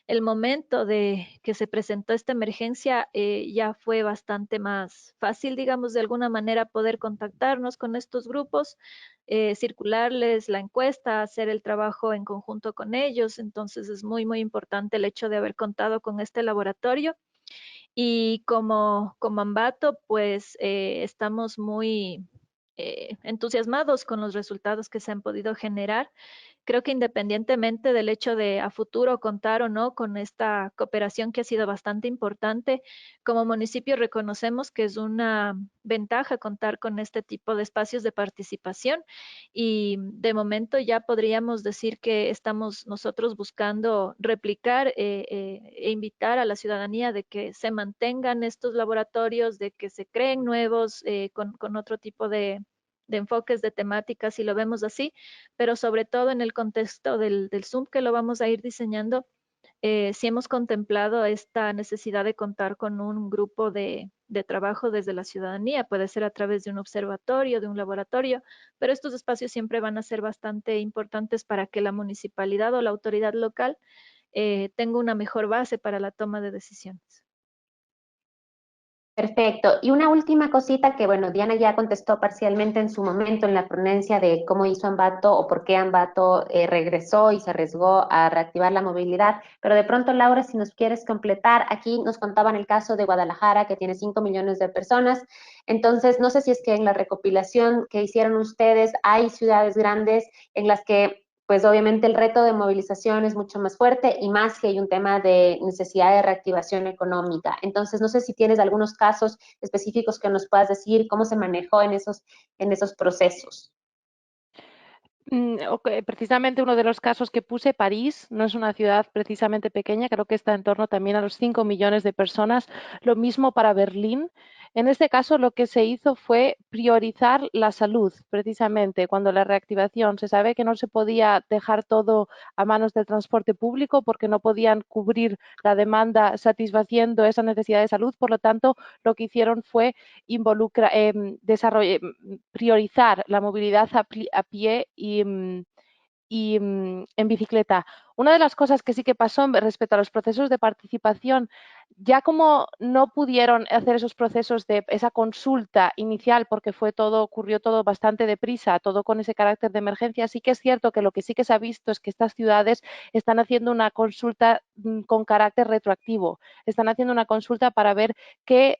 El momento de que se presentó esta emergencia ya fue bastante más fácil, digamos, de alguna manera poder contactarnos con estos grupos, circularles la encuesta, hacer el trabajo en conjunto con ellos. Entonces es muy, muy importante el hecho de haber contado con este laboratorio. Y como Ambato, pues estamos muy entusiasmados con los resultados que se han podido generar. Creo que independientemente del hecho de a futuro contar o no con esta cooperación que ha sido bastante importante, como municipio reconocemos que es una ventaja contar con este tipo de espacios de participación y de momento ya podríamos decir que estamos nosotros buscando replicar e invitar a la ciudadanía de que se mantengan estos laboratorios, de que se creen nuevos con otro tipo de enfoques, de temáticas, si lo vemos así, pero sobre todo en el contexto del Zoom que lo vamos a ir diseñando, sí hemos contemplado esta necesidad de contar con un grupo de trabajo desde la ciudadanía, puede ser a través de un observatorio, de un laboratorio, pero estos espacios siempre van a ser bastante importantes para que la municipalidad o la autoridad local tenga una mejor base para la toma de decisiones. Perfecto. Y una última cosita que, bueno, Diana ya contestó parcialmente en su momento en la ponencia de cómo hizo Ambato o por qué Ambato regresó y se arriesgó a reactivar la movilidad. Pero de pronto, Laura, si nos quieres completar, aquí nos contaban el caso de Guadalajara, que tiene 5 millones de personas. Entonces, no sé si es que en la recopilación que hicieron ustedes hay ciudades grandes en las que pues obviamente el reto de movilización es mucho más fuerte y más que hay un tema de necesidad de reactivación económica. Entonces, no sé si tienes algunos casos específicos que nos puedas decir cómo se manejó en esos procesos. Precisamente uno de los casos que puse, París, no es una ciudad precisamente pequeña, creo que está en torno también a los 5 millones de personas. Lo mismo para Berlín. En este caso lo que se hizo fue priorizar la salud, precisamente cuando la reactivación se sabe que no se podía dejar todo a manos del transporte público porque no podían cubrir la demanda satisfaciendo esa necesidad de salud. Por lo tanto, lo que hicieron fue priorizar la movilidad a pie y en bicicleta. Una de las cosas que sí que pasó respecto a los procesos de participación, ya como no pudieron hacer esos procesos de esa consulta inicial porque ocurrió todo bastante deprisa, todo con ese carácter de emergencia, sí que es cierto que lo que sí que se ha visto es que estas ciudades están haciendo una consulta con carácter retroactivo, están haciendo una consulta para ver qué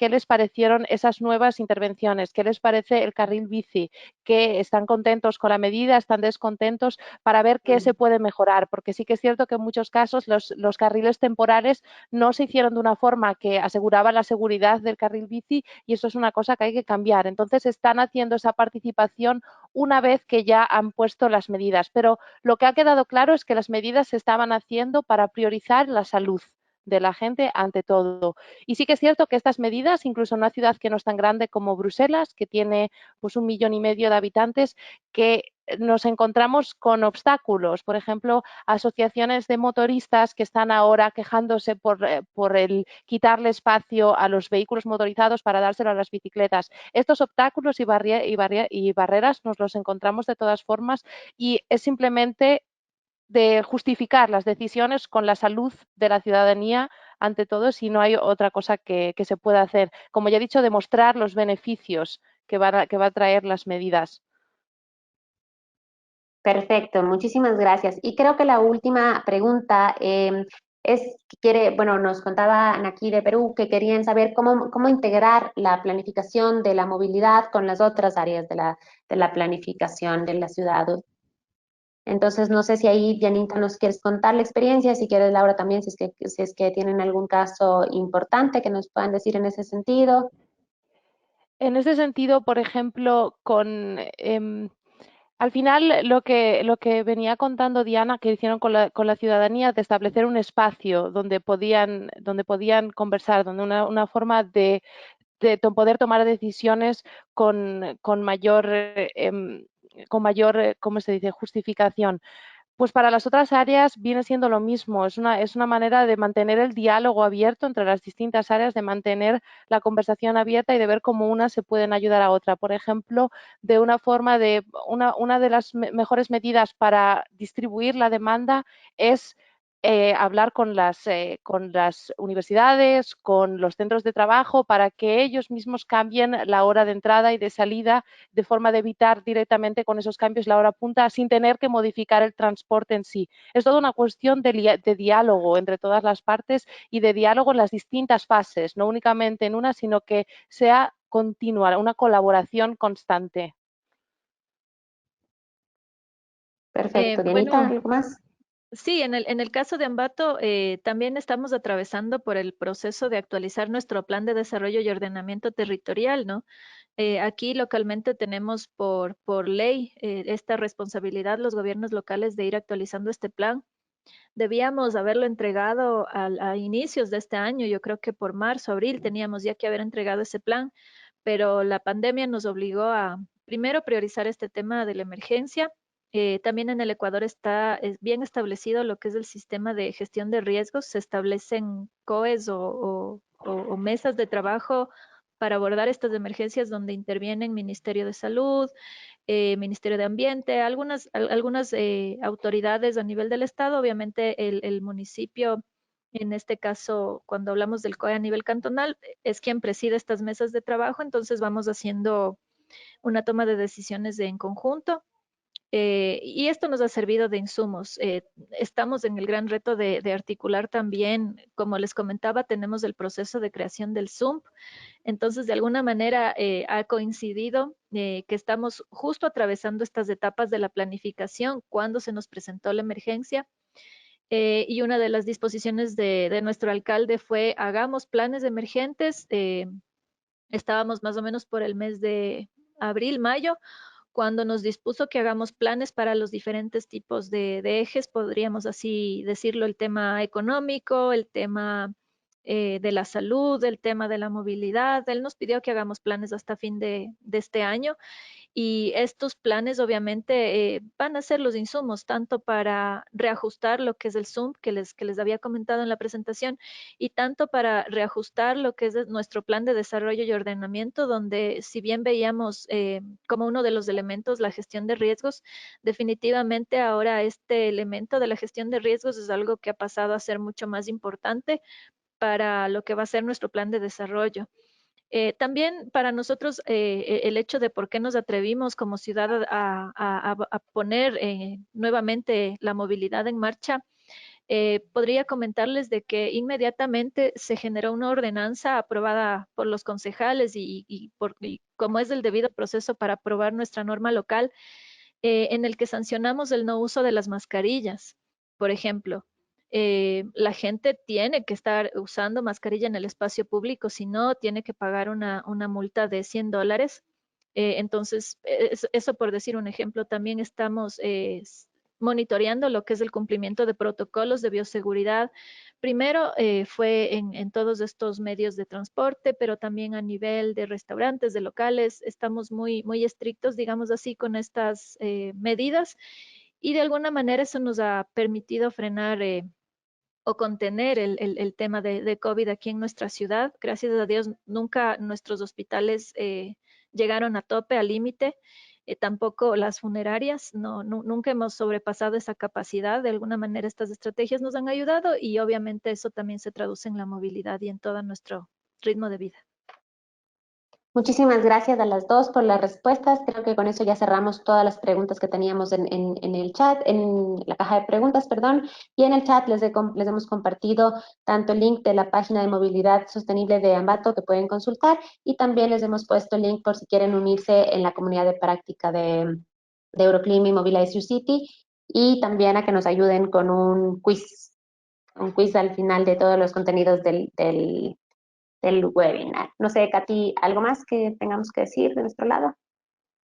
les parecieron esas nuevas intervenciones, qué les parece el carril bici, que están contentos con la medida, están descontentos, para ver qué se puede mejorar, porque sí que es cierto que en muchos casos los carriles temporales no se hicieron de una forma que aseguraba la seguridad del carril bici y eso es una cosa que hay que cambiar. Entonces están haciendo esa participación una vez que ya han puesto las medidas, pero lo que ha quedado claro es que las medidas se estaban haciendo para priorizar la salud de la gente ante todo. Y sí que es cierto que estas medidas, incluso en una ciudad que no es tan grande como Bruselas, que tiene pues 1,5 millones de habitantes, que nos encontramos con obstáculos. Por ejemplo, asociaciones de motoristas que están ahora quejándose por el quitarle espacio a los vehículos motorizados para dárselo a las bicicletas. Estos obstáculos y barreras nos los encontramos de todas formas y es simplemente de justificar las decisiones con la salud de la ciudadanía ante todo, si no hay otra cosa que se pueda hacer. Como ya he dicho, demostrar los beneficios que va a traer las medidas. Perfecto, muchísimas gracias. Y creo que la última pregunta nos contaban aquí de Perú que querían saber cómo integrar la planificación de la movilidad con las otras áreas de la planificación de la ciudad. Entonces, no sé si ahí, Janita, nos quieres contar la experiencia, si quieres, Laura, también, si es que tienen algún caso importante que nos puedan decir en ese sentido. En ese sentido, por ejemplo, al final lo que venía contando Diana, que hicieron con la ciudadanía, de establecer un espacio donde podían conversar, donde una forma de poder tomar decisiones con mayor, ¿cómo se dice?, justificación. pues para las otras áreas viene siendo lo mismo, es una manera de mantener el diálogo abierto entre las distintas áreas, de mantener la conversación abierta y de ver cómo unas se pueden ayudar a otra. Por ejemplo, de una forma de, una de las mejores medidas para distribuir la demanda es hablar con las universidades, con los centros de trabajo, para que ellos mismos cambien la hora de entrada y de salida, de forma de evitar directamente con esos cambios la hora punta sin tener que modificar el transporte en sí. Es toda una cuestión de diálogo entre todas las partes y de diálogo en las distintas fases, no únicamente en una, sino que sea continua, una colaboración constante. Perfecto. Dianita, Bueno, ¿algo más? sí, en el caso de Ambato, también estamos atravesando por el proceso de actualizar nuestro plan de desarrollo y ordenamiento territorial, ¿no? Aquí localmente tenemos por ley esta responsabilidad los gobiernos locales de ir actualizando este plan. Debíamos haberlo entregado a inicios de este año, yo creo que por marzo, abril teníamos ya que haber entregado ese plan, pero la pandemia nos obligó a primero priorizar este tema de la emergencia. También en el Ecuador es bien establecido lo que es el sistema de gestión de riesgos. Se establecen COEs o mesas de trabajo para abordar estas emergencias donde intervienen Ministerio de Salud, Ministerio de Ambiente, algunas autoridades a nivel del Estado, obviamente el municipio, en este caso, cuando hablamos del COE a nivel cantonal, es quien preside estas mesas de trabajo, entonces vamos haciendo una toma de decisiones en conjunto. Y esto nos ha servido de insumos. Estamos en el gran reto de articular también, como les comentaba, tenemos el proceso de creación del ZUMP. Entonces, de alguna manera ha coincidido que estamos justo atravesando estas etapas de la planificación cuando se nos presentó la emergencia. Y una de las disposiciones de nuestro alcalde fue hagamos planes emergentes. Estábamos más o menos por el mes de abril, mayo, cuando nos dispuso que hagamos planes para los diferentes tipos de ejes, podríamos así decirlo, el tema económico, el tema de la salud, el tema de la movilidad. Él nos pidió que hagamos planes hasta fin de este año y estos planes obviamente van a ser los insumos tanto para reajustar lo que es el Zoom que les había comentado en la presentación y tanto para reajustar lo que es nuestro plan de desarrollo y ordenamiento, donde si bien veíamos como uno de los elementos la gestión de riesgos, definitivamente ahora este elemento de la gestión de riesgos es algo que ha pasado a ser mucho más importante para lo que va a ser nuestro plan de desarrollo. También para nosotros el hecho de por qué nos atrevimos como ciudad a poner nuevamente la movilidad en marcha, podría comentarles de que inmediatamente se generó una ordenanza aprobada por los concejales y como es el debido proceso para aprobar nuestra norma local, en el que sancionamos el no uso de las mascarillas. Por ejemplo, la gente tiene que estar usando mascarilla en el espacio público, si no, tiene que pagar una multa de $100. Entonces, eso por decir un ejemplo, también estamos monitoreando lo que es el cumplimiento de protocolos de bioseguridad. Primero fue en todos estos medios de transporte, pero también a nivel de restaurantes, de locales. Estamos muy estrictos, digamos así, con estas medidas y de alguna manera eso nos ha permitido frenar o contener el tema de COVID aquí en nuestra ciudad. Gracias a Dios, nunca nuestros hospitales llegaron a tope, al límite, tampoco las funerarias, nunca hemos sobrepasado esa capacidad. De alguna manera estas estrategias nos han ayudado y obviamente eso también se traduce en la movilidad y en todo nuestro ritmo de vida. Muchísimas gracias a las dos por las respuestas. Creo que con eso ya cerramos todas las preguntas que teníamos en el chat, en la caja de preguntas, perdón. Y en el chat les hemos compartido tanto el link de la página de movilidad sostenible de Ambato que pueden consultar y también les hemos puesto el link por si quieren unirse en la comunidad de práctica de Euroclima y Mobilize Your City y también a que nos ayuden con un quiz al final de todos los contenidos del webinar. No sé, Katy, ¿algo más que tengamos que decir de nuestro lado?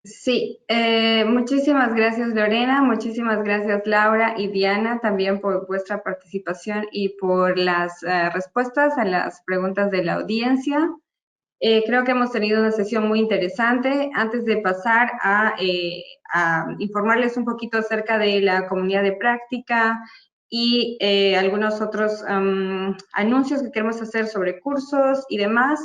Sí, muchísimas gracias Lorena, muchísimas gracias Laura y Diana también por vuestra participación y por las respuestas a las preguntas de la audiencia. Creo que hemos tenido una sesión muy interesante. Antes de pasar a informarles un poquito acerca de la comunidad de práctica y algunos otros anuncios que queremos hacer sobre cursos y demás,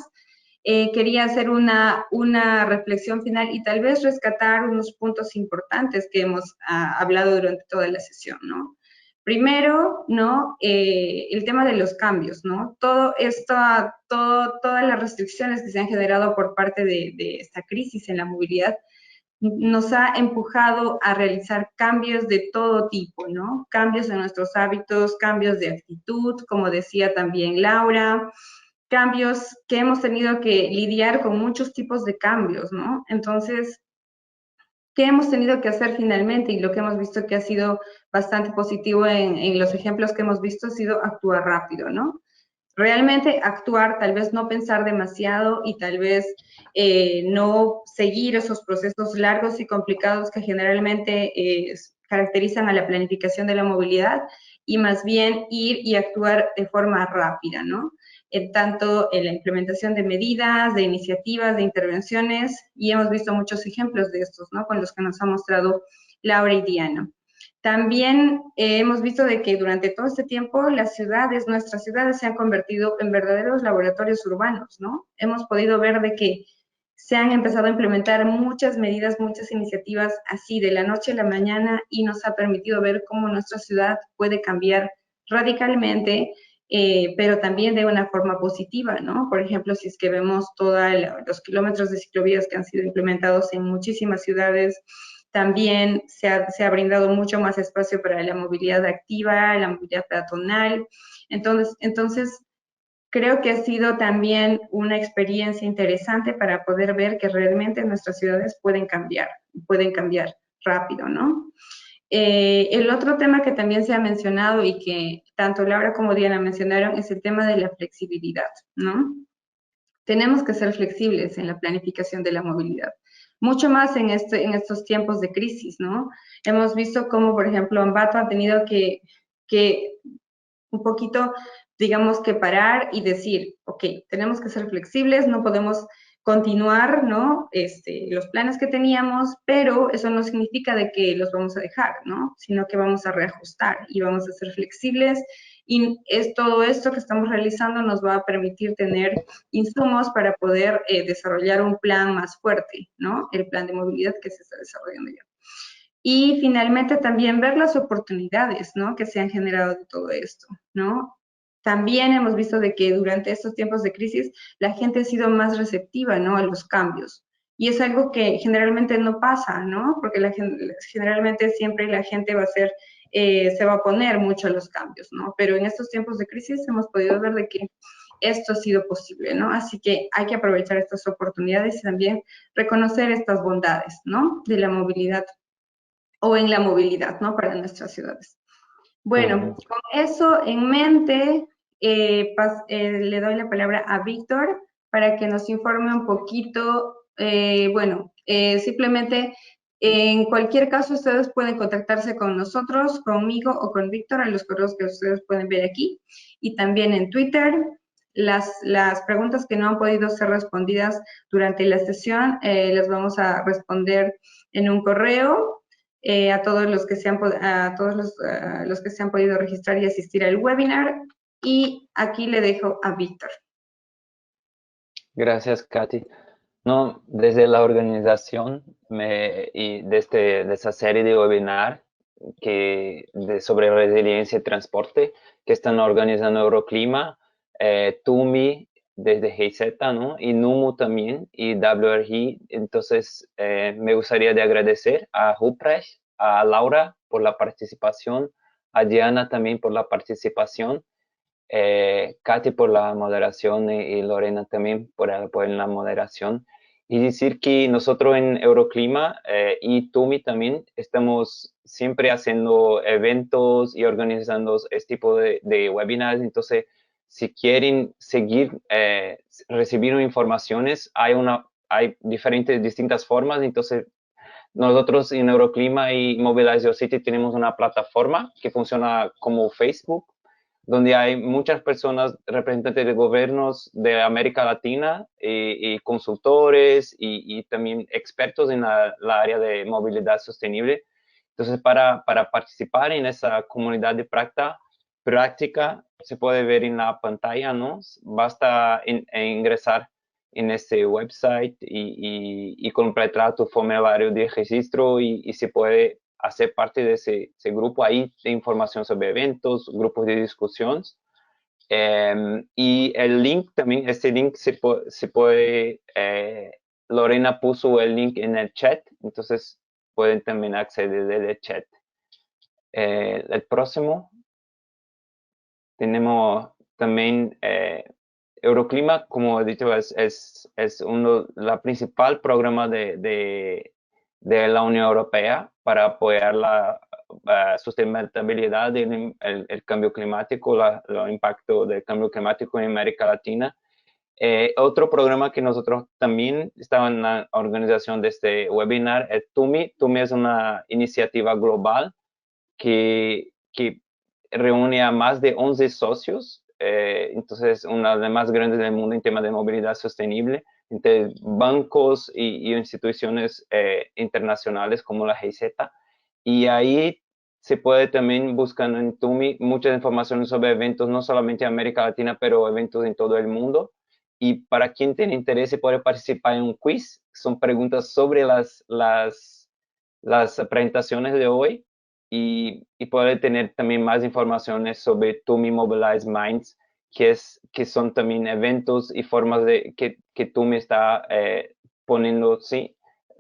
quería hacer una reflexión final y tal vez rescatar unos puntos importantes que hemos hablado durante toda la sesión, ¿no? Primero, ¿no? El tema de los cambios, ¿no? Todas las restricciones que se han generado por parte de esta crisis en la movilidad nos ha empujado a realizar cambios de todo tipo, ¿no? Cambios en nuestros hábitos, cambios de actitud, como decía también Laura, cambios que hemos tenido que lidiar con muchos tipos de cambios, ¿no? Entonces, ¿qué hemos tenido que hacer finalmente? Y lo que hemos visto que ha sido bastante positivo en los ejemplos que hemos visto ha sido actuar rápido, ¿no? Realmente actuar, tal vez no pensar demasiado y tal vez no seguir esos procesos largos y complicados que generalmente caracterizan a la planificación de la movilidad y más bien ir y actuar de forma rápida, ¿no? Tanto en la implementación de medidas, de iniciativas, de intervenciones, y hemos visto muchos ejemplos de estos, ¿no? Con los que nos ha mostrado Laura y Diana. También hemos visto de que durante todo este tiempo nuestras ciudades se han convertido en verdaderos laboratorios urbanos, ¿no? Hemos podido ver de que se han empezado a implementar muchas medidas, muchas iniciativas así de la noche a la mañana y nos ha permitido ver cómo nuestra ciudad puede cambiar radicalmente, pero también de una forma positiva, ¿no? Por ejemplo, si es que vemos todos los kilómetros de ciclovías que han sido implementados en muchísimas ciudades, también se ha brindado mucho más espacio para la movilidad activa, la movilidad peatonal. Entonces, creo que ha sido también una experiencia interesante para poder ver que realmente nuestras ciudades pueden cambiar rápido, ¿no? El otro tema que también se ha mencionado y que tanto Laura como Diana mencionaron es el tema de la flexibilidad, ¿no? Tenemos que ser flexibles en la planificación de la movilidad, mucho más en estos tiempos de crisis, ¿no? Hemos visto cómo, por ejemplo, Ambato ha tenido que un poquito, digamos, que parar y decir, ok, tenemos que ser flexibles, no podemos continuar, ¿no? Los planes que teníamos, pero eso no significa de que los vamos a dejar, ¿no? Sino que vamos a reajustar y vamos a ser flexibles y todo esto que estamos realizando nos va a permitir tener insumos para poder desarrollar un plan más fuerte, ¿no? El plan de movilidad que se está desarrollando ya. Y finalmente también ver las oportunidades, ¿no? Que se han generado de todo esto, ¿no? También hemos visto de que durante estos tiempos de crisis la gente ha sido más receptiva, ¿no? A los cambios. Y es algo que generalmente no pasa, ¿no? Porque generalmente siempre la gente se va a oponer mucho a los cambios, ¿no? Pero en estos tiempos de crisis hemos podido ver de que esto ha sido posible, ¿no? Así que hay que aprovechar estas oportunidades y también reconocer estas bondades, ¿no? De la movilidad o en la movilidad, ¿no? Para nuestras ciudades. Bueno, con eso en mente, le doy la palabra a Víctor para que nos informe un poquito. Simplemente, en cualquier caso, ustedes pueden contactarse con nosotros, conmigo o con Víctor a los correos que ustedes pueden ver aquí y también en Twitter. Las preguntas que no han podido ser respondidas durante la sesión, las vamos a responder en un correo. A todos los que se han podido registrar y asistir al webinar. Y aquí le dejo a Víctor. Gracias, Katy. No, desde la organización y desde esa serie de webinar sobre resiliencia y transporte que están organizando Euroclima, TUMI desde GIZ, ¿no? Y NUMU también, y WRI. Entonces, me gustaría de agradecer a Ruprecht, a Laura por la participación, a Diana también por la participación, Katy por la moderación y Lorena también por el apoyo en la moderación. Y decir que nosotros en Euroclima y TUMI también estamos siempre haciendo eventos y organizando este tipo de webinars. Entonces, si quieren seguir recibiendo informaciones, hay distintas formas. Entonces, nosotros en Euroclima y Mobilize Your City tenemos una plataforma que funciona como Facebook, donde hay muchas personas, representantes de gobiernos de América Latina y consultores y también expertos en la área de movilidad sostenible. Entonces, para participar en esa comunidad de práctica, se puede ver en la pantalla, ¿no? Basta ingresar en este website y completar tu formulario de registro y se puede hacer parte de ese grupo ahí de información sobre eventos, grupos de discusiones. Y el link también, este link se puede Lorena puso el link en el chat, entonces pueden también acceder del chat. El próximo, tenemos también Euroclima, como he dicho, es la principal programa de la Unión Europea para apoyar la sustentabilidad del el cambio climático, el impacto del cambio climático en América Latina. Otro programa que nosotros también estamos en la organización de este webinar es TUMI. TUMI es una iniciativa global que reúne a más de 11 socios, entonces una de las más grandes del mundo en temas de movilidad sostenible, entre bancos y instituciones internacionales como la GIZ. Y ahí se puede también buscar en TUMI muchas informaciones sobre eventos, no solamente en América Latina, pero eventos en todo el mundo. Y para quien tiene interés y puede participar en un quiz, son preguntas sobre las presentaciones de hoy y poder tener también más informaciones sobre TUMI Mobilize Minds, que son también eventos y formas de que TUMI está poniendo, sí,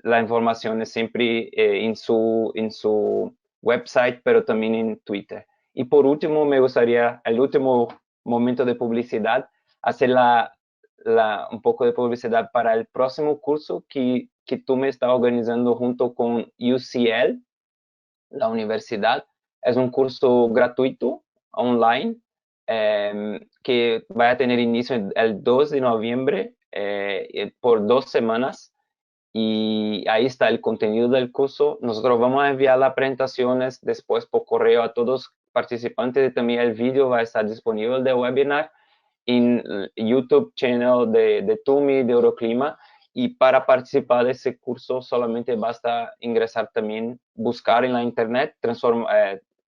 la información es siempre en su website, pero también en Twitter. Y por último, me gustaría, el último momento de publicidad, hacer un poco de publicidad para el próximo curso que TUMI está organizando junto con UCL, la universidad. Es un curso gratuito, online, que va a tener inicio el 2 de noviembre por 2 semanas. Y ahí está el contenido del curso. Nosotros vamos a enviar las presentaciones después por correo a todos participantes. También el vídeo va a estar disponible del webinar en el YouTube channel de TUMI, de Euroclima. Y para participar de ese curso solamente basta ingresar también, buscar en la internet,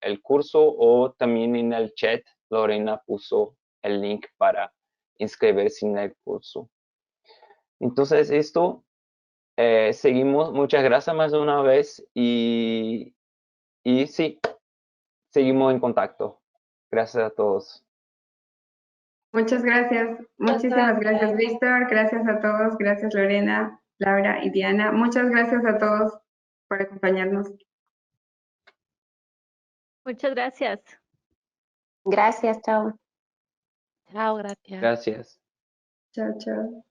el curso o también en el chat. Lorena puso el link para inscribirse en el curso. Entonces esto, seguimos. Muchas gracias más de una vez y sí, seguimos en contacto. Gracias a todos. Muchas gracias. Muchísimas gracias, Víctor. Gracias a todos. Gracias, Lorena, Laura y Diana. Muchas gracias a todos por acompañarnos. Muchas gracias. Gracias, chao. Chao, gracias. Gracias. Chao, chao.